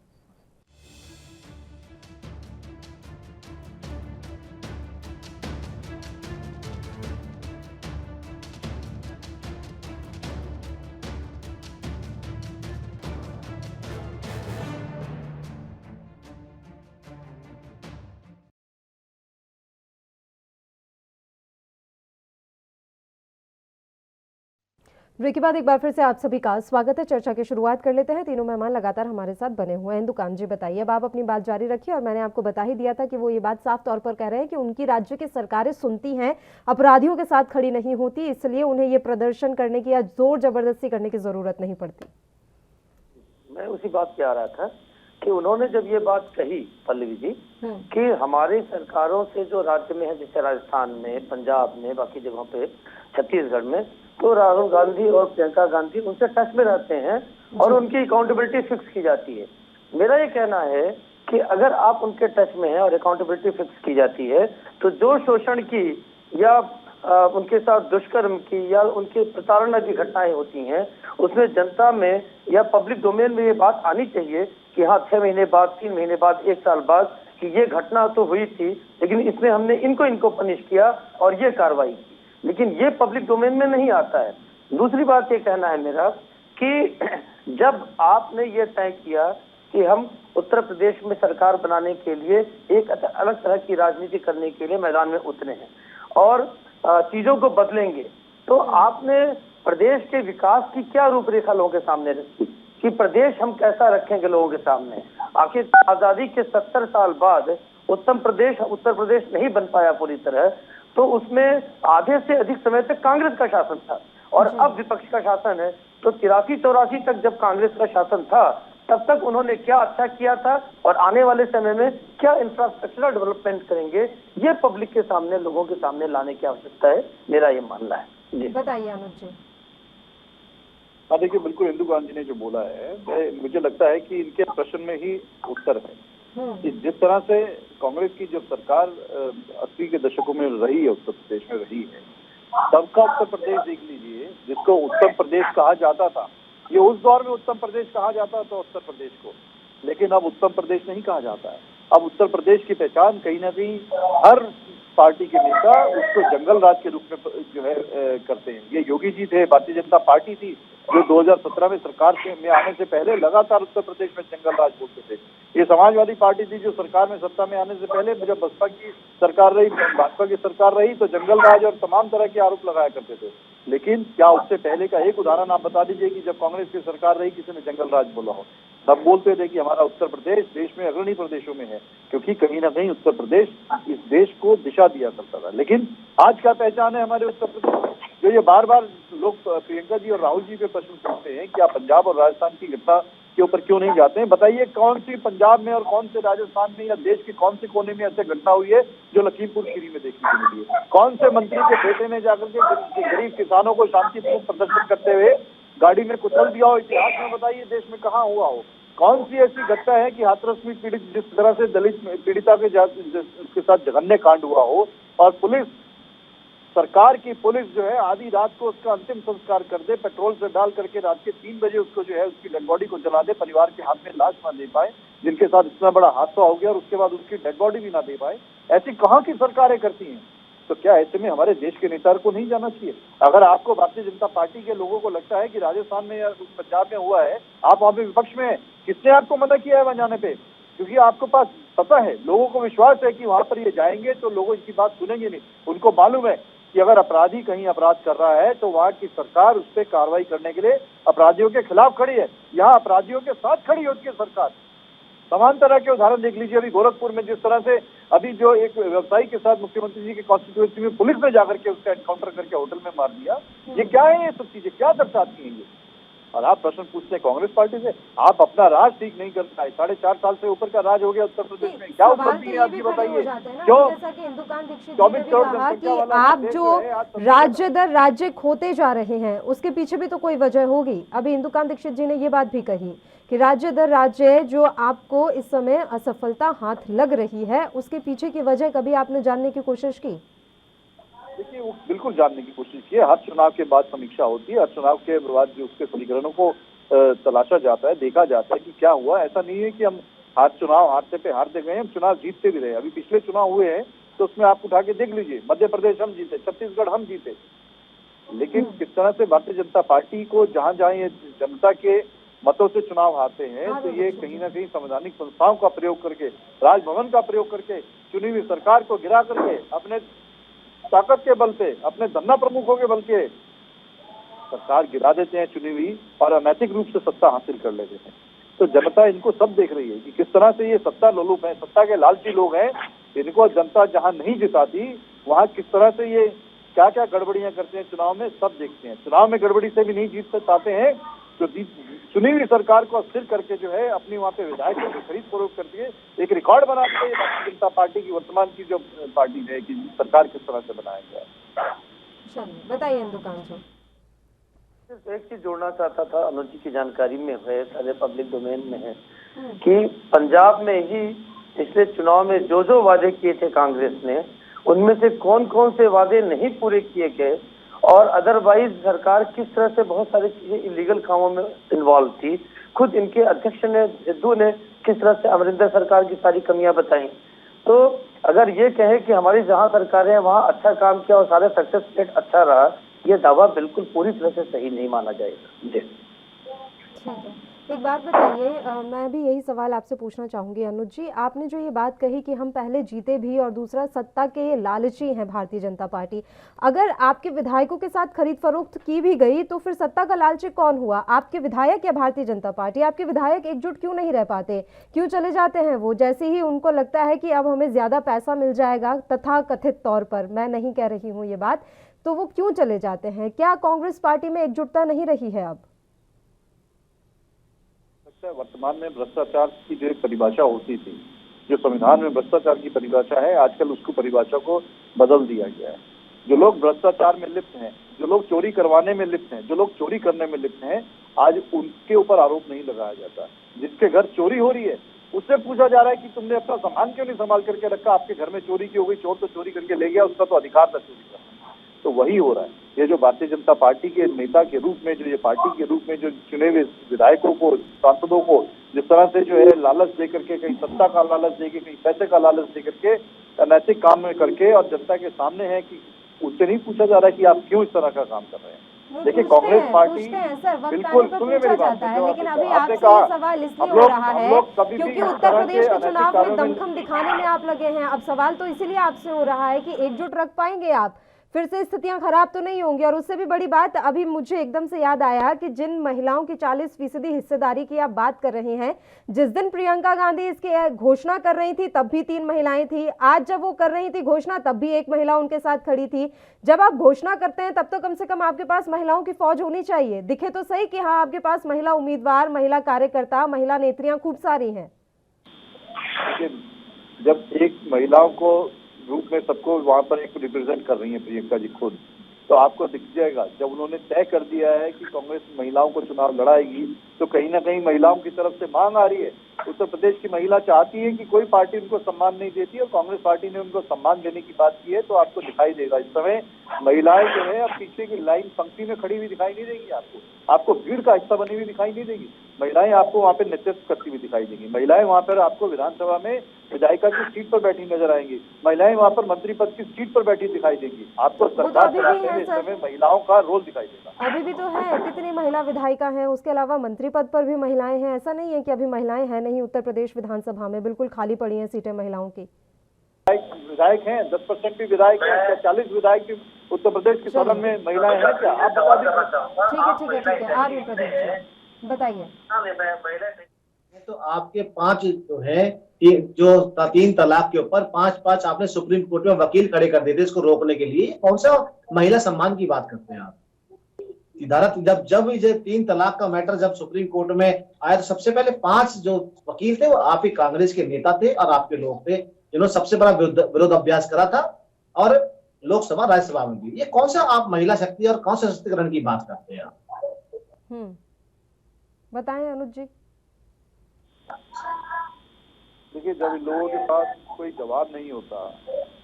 ब्रेक के बाद एक बार फिर से आप सभी का स्वागत है। चर्चा की शुरुआत कर लेते हैं। तीनों मेहमान लगातार हमारे साथ बने हुए हैं। दुकान जी बताइए, अब आप अपनी बात जारी रखिए। और मैंने आपको बता ही दिया था कि वो ये बात साफ तौर पर कह रहे हैं कि उनकी राज्य की सरकारें सुनती हैं, अपराधियों के साथ खड़ी नहीं होती, इसलिए उन्हें ये प्रदर्शन करने की या जोर जबरदस्ती करने की जरूरत नहीं पड़ती।
मैं उसी बात पे आ रहा था कि उन्होंने जब ये बात कही पल्लवी जी कि हमारी सरकारों से जो राज्य में है, जैसे राजस्थान में, पंजाब में, बाकी जगहों पे, छत्तीसगढ़ में, तो राहुल गांधी और प्रियंका गांधी उनसे टच में रहते हैं और उनकी अकाउंटेबिलिटी फिक्स की जाती है। मेरा ये कहना है कि अगर आप उनके टच में हैं और अकाउंटेबिलिटी फिक्स की जाती है तो जो शोषण की या उनके साथ दुष्कर्म की या उनके प्रताड़ना की घटनाएं होती हैं उसमें जनता में या पब्लिक डोमेन में ये बात आनी चाहिए कि हाँ 6 महीने बाद, 3 महीने बाद, 1 साल बाद कि ये घटना तो हुई थी लेकिन इसमें हमने इनको पनिश किया और ये कार्रवाई की, लेकिन ये पब्लिक डोमेन में नहीं आता है। दूसरी बात ये कहना है मेरा कि जब आपने ये तय किया कि हम उत्तर प्रदेश में सरकार बनाने के लिए एक अलग तरह की राजनीति करने के लिए मैदान में उतरे हैं और चीजों को बदलेंगे, तो आपने प्रदेश के विकास की क्या रूपरेखा लोगों के सामने रखी कि प्रदेश हम कैसा रखेंगे लोगों के सामने? आखिर आजादी के 70 साल बाद उत्तर प्रदेश नहीं बन पाया पूरी तरह, तो उसमें आधे से अधिक समय तक कांग्रेस का शासन था और अब विपक्ष का शासन है। तो 83-84 तक जब कांग्रेस का शासन था तब तक उन्होंने क्या अच्छा किया था और आने वाले समय में क्या इंफ्रास्ट्रक्चरल डेवलपमेंट करेंगे, ये पब्लिक के सामने, लोगों के सामने लाने की आवश्यकता है, मेरा ये मानना है। जी
बताइए अनुज जी।
हाँ देखिए, बिल्कुल इंदु गांधी ने जो बोला है, मुझे लगता है कि इनके प्रश्न में ही उत्तर है कि जिस तरह से कांग्रेस की जो सरकार 80 के दशकों में रही है, उत्तर प्रदेश में रही है, तब का उत्तर प्रदेश देख लीजिए जिसको उत्तर प्रदेश कहा जाता था। ये उस दौर में उत्तर प्रदेश कहा जाता था उत्तर प्रदेश को, लेकिन अब उत्तर प्रदेश नहीं कहा जाता है। अब उत्तर प्रदेश की पहचान कहीं ना कहीं हर पार्टी के नेता उसको जंगल राज के रूप में जो है करते हैं। ये योगी जी थे, भारतीय जनता पार्टी थी जो 2017 में सरकार में आने से पहले लगातार उत्तर प्रदेश में जंगल राज बोलते थे। ये समाजवादी पार्टी थी जो सरकार में सत्ता में आने से पहले जब बसपा की सरकार रही, भाजपा की सरकार रही, तो जंगल राज और तमाम तरह के आरोप लगाया करते थे। लेकिन क्या उससे पहले का एक उदाहरण आप बता दीजिए कि जब कांग्रेस की सरकार रही किसी ने जंगल राज बोला हो? सब बोलते थे कि हमारा उत्तर प्रदेश देश में अग्रणी प्रदेशों में है, क्योंकि कहीं ना कहीं उत्तर प्रदेश इस देश को दिशा दिया करता था। लेकिन आज क्या पहचान है हमारे उत्तर प्रदेश? जो ये बार बार लोग प्रियंका जी और राहुल जी पे प्रश्न पूछते हैं कि आप पंजाब और राजस्थान की घटना के ऊपर क्यों नहीं जाते हैं, बताइए कौन सी पंजाब में और कौन से राजस्थान में या देश के कौन से कोने में ऐसे घटना हुई है जो लखीमपुर खीरी में देखने को मिली है? कौन से मंत्री के बेटे ने जाकर के गरीब किसानों को शांतिपूर्ण प्रदर्शन करते हुए गाड़ी में कुचल दिया हो? इतिहास में बताइए देश में कहाँ हुआ हो? कौन सी ऐसी घटना है कि हाथरस में पीड़ित जिस तरह से दलित पीड़िता के साथ जघन्य कांड हुआ हो और पुलिस, सरकार की पुलिस जो है आधी रात को उसका अंतिम संस्कार कर दे, पेट्रोल से डाल करके रात के 3 बजे उसको जो है उसकी डेड बॉडी को जला दे, परिवार के हाथ में लाश ना दे पाए, जिनके साथ इतना बड़ा हादसा हो गया और उसके बाद उसकी डेड बॉडी भी ना दे पाए, ऐसी कहाँ की सरकारें करती हैं? तो क्या ऐसे में हमारे देश के नेता को नहीं जाना चाहिए? अगर आपको भारतीय जनता पार्टी के लोगों को लगता है कि राजस्थान में या पंजाब में हुआ है, आप वहाँ पे विपक्ष में हैं, किसने आपको मना किया है वहां जाने पे? क्योंकि आपको पास पता है, लोगों को विश्वास है कि वहां पर ये जाएंगे तो लोग इनकी बात सुनेंगे नहीं। उनको मालूम है कि अगर अपराधी कहीं अपराध कर रहा है तो वहां की सरकार उस पर कार्रवाई करने के लिए अपराधियों के खिलाफ खड़ी है। यहाँ अपराधियों के साथ खड़ी है उसकी सरकार। समान तरह के उदाहरण देख लीजिए, अभी गोरखपुर में जिस तरह से अभी जो एक व्यवसायी के साथ मुख्यमंत्री जी के कॉन्स्टिट्यूएंसी में पुलिस ने जाकर के उसका एनकाउंटर करके होटल में मार दिया, ये क्या है? ये सब चीजें क्या दर्शाती हैं ये? और आप प्रश्न पूछते हैं कांग्रेस पार्टी से, आप अपना राज ठीक नहीं कर पाए। 4.5 साल से ऊपर का राज हो गया उत्तर प्रदेश में, क्या उपलब्धि है आपकी बताइए? क्यों 24 करोड़ जनसंख्या वाला
आप
देश
जो
है, आज
राज्य दर राज्य खोते जा रहे हैं उसके पीछे भी तो कोई वजह होगी। अभी इंदुकांत दीक्षित जी ने ये बात भी कही कि राज्य दर राज्य जो आपको इस समय असफलता हाथ लग रही है उसके पीछे की वजह कभी आपने जानने की कोशिश की?
देखिए, वो बिल्कुल जानने की कोशिश की है। हर चुनाव के बाद समीक्षा होती है, हर चुनाव के बाद जो उसके समीकरणों को तलाशा जाता है, देखा जाता है कि क्या हुआ। ऐसा नहीं है कि हम चुनाव हारते पे हारते गए, हम चुनाव जीतते भी रहे। अभी पिछले चुनाव हुए हैं तो उसमें आप उठा के देख लीजिए, मध्य प्रदेश हम जीते, छत्तीसगढ़ हम जीते। लेकिन किस तरह से भारतीय जनता पार्टी को जहां जहां ये जनता के मतों से चुनाव हारते हैं तो ये कहीं ना कहीं संवैधानिक संस्थाओं का प्रयोग करके, राजभवन का प्रयोग करके, चुनी हुई सरकार को गिरा करके, अपने ताकत के बल पे, अपने धन्ना प्रमुखों के बल के सरकार गिरा देते हैं चुनी हुई और अनैतिक रूप से सत्ता हासिल कर लेते हैं। तो जनता इनको सब देख रही है कि किस तरह से ये सत्ता लोलुप है, सत्ता के लालची लोग हैं। इनको जनता जहां नहीं जिताती वहां किस तरह से ये क्या क्या गड़बड़ियां करते हैं चुनाव में, सब देखते हैं। चुनाव में गड़बड़ी से भी नहीं जीत पाते हैं, जो चुनी हुई सरकार को अस्थिर करके जो है अपनी वहां पे विधायकों की खरीद फरोख्त करती है, एक रिकॉर्ड बनाते हैं भारतीय जनता पार्टी की, वर्तमान की जो पार्टी है कि सरकार किस तरह से बनाया गया है।
चलिए बताइए इंदुकांत जी।
सिर्फ एक चीज जोड़ना चाहता था, अनुज जी की जानकारी में है, सारे पब्लिक डोमेन में है कि पंजाब में ही पिछले चुनाव में जो जो वादे किए थे कांग्रेस ने, उनमें से कौन कौन से वादे नहीं पूरे किए गए और अदरवाइज सरकार किस तरह से बहुत सारी चीजें इलीगल कामों में इन्वॉल्व थी। खुद इनके अध्यक्ष ने, सिद्धू ने, किस तरह से अमरिंदर सरकार की सारी कमियां बताई। तो अगर ये कहे कि हमारी जहां सरकारें हैं वहां अच्छा काम किया और सारे सक्सेस रेट अच्छा रहा, ये दावा बिल्कुल पूरी तरह से सही नहीं माना जाएगा। जी
ठीक है, एक बात बताइए, मैं भी यही सवाल आपसे पूछना चाहूंगी अनुज जी। आपने जो ये बात कही कि हम पहले जीते भी और दूसरा सत्ता के लालची हैं भारतीय जनता पार्टी, अगर आपके विधायकों के साथ खरीद फरोख्त की भी गई तो फिर सत्ता का लालची कौन हुआ? आपके विधायक या भारतीय जनता पार्टी? आपके विधायक एकजुट क्यों नहीं रह पाते, क्यों चले जाते हैं वो? जैसे ही उनको लगता है कि अब हमें ज्यादा पैसा मिल जाएगा, तथा कथित तौर पर, मैं नहीं कह रही हूँ ये बात, तो वो क्यों चले जाते हैं? क्या कांग्रेस पार्टी में एकजुटता नहीं रही है अब?
वर्तमान में भ्रष्टाचार की जो एक परिभाषा होती थी, जो संविधान में भ्रष्टाचार की परिभाषा है, आजकल उसको परिभाषा को बदल दिया गया है। जो लोग भ्रष्टाचार में लिप्त हैं, जो लोग चोरी करवाने में लिप्त हैं, जो लोग चोरी करने में लिप्त हैं, आज उनके ऊपर आरोप नहीं लगाया जाता। जिसके घर चोरी हो रही है उससे पूछा जा रहा है कि तुमने अपना सामान क्यों नहीं संभाल करके रखा, आपके घर में चोरी क्यों हो गई, चोर तो चोरी करके ले गया, उसका तो अधिकार था चोरी करना। तो वही हो रहा है। ये जो भारतीय जनता पार्टी के नेता के रूप में, जो ये पार्टी के रूप में जो चुने हुए विधायकों को, सांसदों को जिस तरह से जो है लालच दे करके, कहीं सत्ता का लालच दे के, कहीं पैसे का लालच दे करके, अनैतिक काम में करके और जनता के सामने है कि उनसे नहीं पूछा जा रहा है कि आप क्यों इस तरह का काम कर रहे हैं। देखिए, कांग्रेस पार्टी बिल्कुल, सुनिए मेरी बात,
लेकिन अभी आपसे ये सवाल इसलिए हो रहा है क्योंकि उत्तर प्रदेश के चुनाव में दमखम दिखाने में आप लगे हैं। अब सवाल तो इसीलिए आपसे हो रहा है कि एकजुट रख पाएंगे आप, फिर से स्थितियां खराब तो नहीं होंगी। और उससे भी बड़ी बात अभी मुझे एकदम से याद आया कि जिन महिलाओं की 40% हिस्सेदारी की आप बात कर रहे हैं, जिस दिन प्रियंका गांधी इसकी घोषणा कर रही थी तब भी 3 महिलाएं थी, आज जब वो कर रही थी घोषणा तब भी एक महिला उनके साथ खड़ी थी। जब आप घोषणा करते हैं तब तो कम से कम आपके पास महिलाओं की फौज होनी चाहिए, दिखे तो सही कि हाँ आपके पास महिला उम्मीदवार, महिला कार्यकर्ता, महिला नेत्रियां खूब सारी हैं।
जब एक महिलाओं को रूप में सबको वहां पर एक रिप्रेजेंट कर रही है प्रियंका जी खुद, तो आपको दिख जाएगा जब उन्होंने तय कर दिया है कि कांग्रेस महिलाओं को चुनाव लड़ाएगी, तो कहीं ना कहीं महिलाओं की तरफ से मांग आ रही है। उत्तर प्रदेश की महिला चाहती है कि कोई पार्टी उनको सम्मान नहीं देती और कांग्रेस पार्टी ने उनको सम्मान देने की बात की है, तो आपको दिखाई देगा इस समय महिलाएं जो है अब पीछे की लाइन पंक्ति में खड़ी हुई दिखाई नहीं देगी। आपको भीड़ का हिस्सा बनी हुई दिखाई नहीं देगी। महिलाएं आपको वहाँ पे नेतृत्व करती हुई दिखाई देंगी। महिलाएं वहाँ पर आपको विधानसभा में विधायिका की सीट पर बैठी नजर आएंगी। महिलाएं वहाँ पर मंत्री पद की सीट पर बैठी दिखाई देंगी। आपको सरकार चलाने में इस समय महिलाओं का रोल दिखाई देगा।
अभी भी तो है, कितनी महिला विधायिका हैं, उसके अलावा मंत्री पद पर भी महिलाएं हैं। ऐसा नहीं है कि अभी महिलाएं हैं नहीं। उत्तर प्रदेश विधानसभा में बिल्कुल खाली पड़ी हैं सीटें महिलाओं की।
विधायक हैं, 10% भी विधायक हैं, 40 विधायक भी उत्तर प्रदेश के सदन में महिलाएं हैं क्या? आप बता दीजिए।
ठीक है, आ रही प्रदीप जी, बताइए।
तो आपके 5 जो है जो 3 तलाक के ऊपर 5-5 आपने सुप्रीम कोर्ट में वकील खड़े कर दिए थे इसको रोकने के लिए। कौन सा महिला सम्मान की बात करते हैं आप? जब ये 3 तलाक का मैटर जब सुप्रीम कोर्ट में आया तो सबसे पहले 5 जो वकील थे वो आप ही कांग्रेस के नेता थे और आपके लोग थे जिन्होंने सबसे बड़ा विरोध अभ्यास करा था, और लोकसभा राज्यसभा में भी। ये कौन सा आप महिला शक्ति और कौन सा सशक्तिकरण की बात करते हैं आप?
बताएं अनुज जी।
देखिए, जब लोगों के पास कोई जवाब नहीं होता,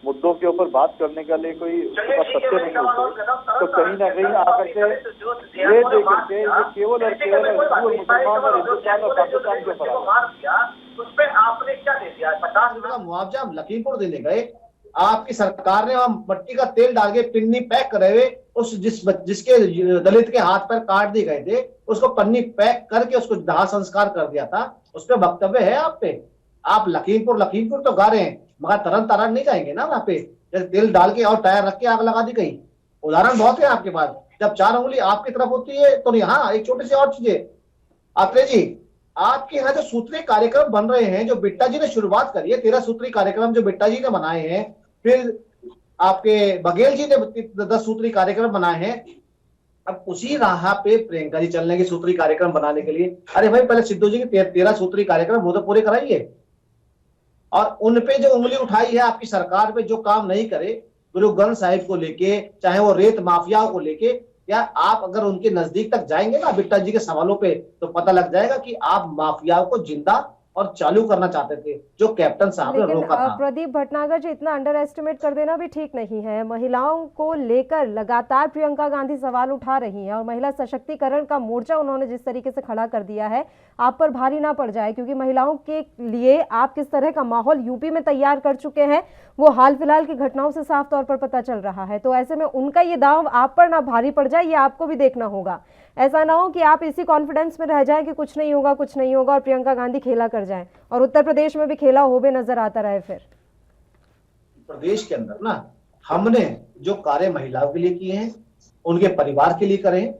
मुद्दों के ऊपर बात करने के लिए कोई सत्य नहीं होते, तो कहीं ना कहीं आकर के ये देख करके ये केवल और केवल मुसलमान और हिंदुस्तान और पाकिस्तान के ऊपर
उसपे आपने क्या दे दिया? 50 का मुआवजा हम लखीमपुर देने गए, आपकी सरकार ने वहां मट्टी का तेल डाल के पिन्नी पैक करे हुए उस जिसके दलित के हाथ पैर काट दिए गए थे उसको पन्नी पैक करके उसको दाह संस्कार कर दिया था। उस पर वक्तव्य है आप पे। आप लखीमपुर तो गा रहे हैं मगर तरन तारण नहीं जाएंगे ना वहां पे। जैसे तेल डाल के और टायर रख के आग लगा दी गई। उदाहरण बहुत है आपके पास। जब 4 उंगली आपकी तरफ होती है तो नहीं। हाँ, एक छोटी सी और चीज है आत्रे जी, आपके यहाँ जो सूत्री कार्यक्रम बन रहे हैं जो बिट्टा जी ने शुरुआत करी है, 13 सूत्री कार्यक्रम जो बिट्टा जी ने बनाए हैं, फिर आपके बघेल जी ने 10 सूत्री कार्यक्रम बनाए हैं, अब उसी राह पे प्रियंका जी चलने की सूत्री कार्यक्रम बनाने के लिए। अरे भाई, पहले सिद्धू जी के 13 सूत्री कार्यक्रम वो तो पूरे कराइए। और उनपे जो उंगली उठाई है आपकी सरकार पे, जो काम नहीं करे गुरु ग्रंथ साहिब को लेके, चाहे वो रेत माफियाओं को लेके, या आप अगर उनके नजदीक तक जाएंगे ना बिट्टा जी के सवालों पे, तो पता लग जाएगा कि आप माफियाओं को जिंदा और चालू करना चाहते थे, जो कैप्टन साहब ने रोका था।
प्रदीप भटनागर जी, इतना अंडर एस्टिमेट कर देना भी ठीक नहीं है। महिलाओं को लेकर लगातार प्रियंका गांधी सवाल उठा रही हैं और महिला सशक्तिकरण का मोर्चा उन्होंने जिस तरीके से खड़ा कर दिया है, आप पर भारी ना पड़ जाए, क्योंकि महिलाओं के लिए आप किस तरह का माहौल यूपी में तैयार कर चुके हैं वो हाल फिलहाल की घटनाओं से साफ तौर पर पता चल रहा है। तो ऐसे में उनका ये दांव आप पर ना भारी पड़ जाए, ये आपको भी देखना होगा। ऐसा ना हो कि आप इसी कॉन्फिडेंस में रह जाएं कि कुछ नहीं होगा और प्रियंका गांधी खेला कर जाएं और उत्तर प्रदेश में भी खेला हो भी नजर आता रहे। फिर
प्रदेश के अंदर ना हमने जो कार्य महिलाओं के लिए किए हैं उनके परिवार के लिए करें।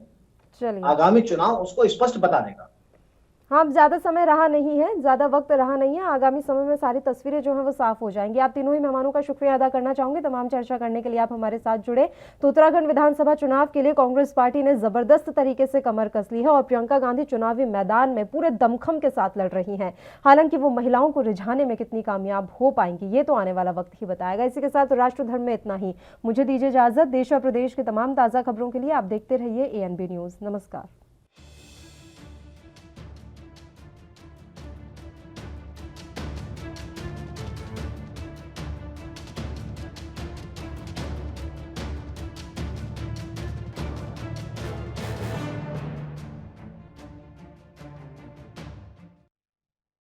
चलिए,
आगामी चुनाव उसको स्पष्ट बता देगा।
हाँ, ज्यादा समय रहा नहीं है, ज्यादा वक्त रहा नहीं है। आगामी समय में सारी तस्वीरें जो हैं वो साफ हो जाएंगी। आप तीनों ही मेहमानों का शुक्रिया अदा करना चाहूंगी तमाम चर्चा करने के लिए आप हमारे साथ जुड़े। तो उत्तराखंड विधानसभा चुनाव के लिए कांग्रेस पार्टी ने जबरदस्त तरीके से कमर कस ली है और प्रियंका गांधी चुनावी मैदान में पूरे दमखम के साथ लड़ रही हैं। हालांकि वो महिलाओं को रिझाने में कितनी कामयाब हो पाएंगी ये तो आने वाला वक्त ही बताएगा। इसी के साथ राष्ट्रधर्म में इतना ही। मुझे दीजिए इजाजत। देश और प्रदेश के तमाम ताजा खबरों के लिए आप देखते रहिए ANB न्यूज। नमस्कार।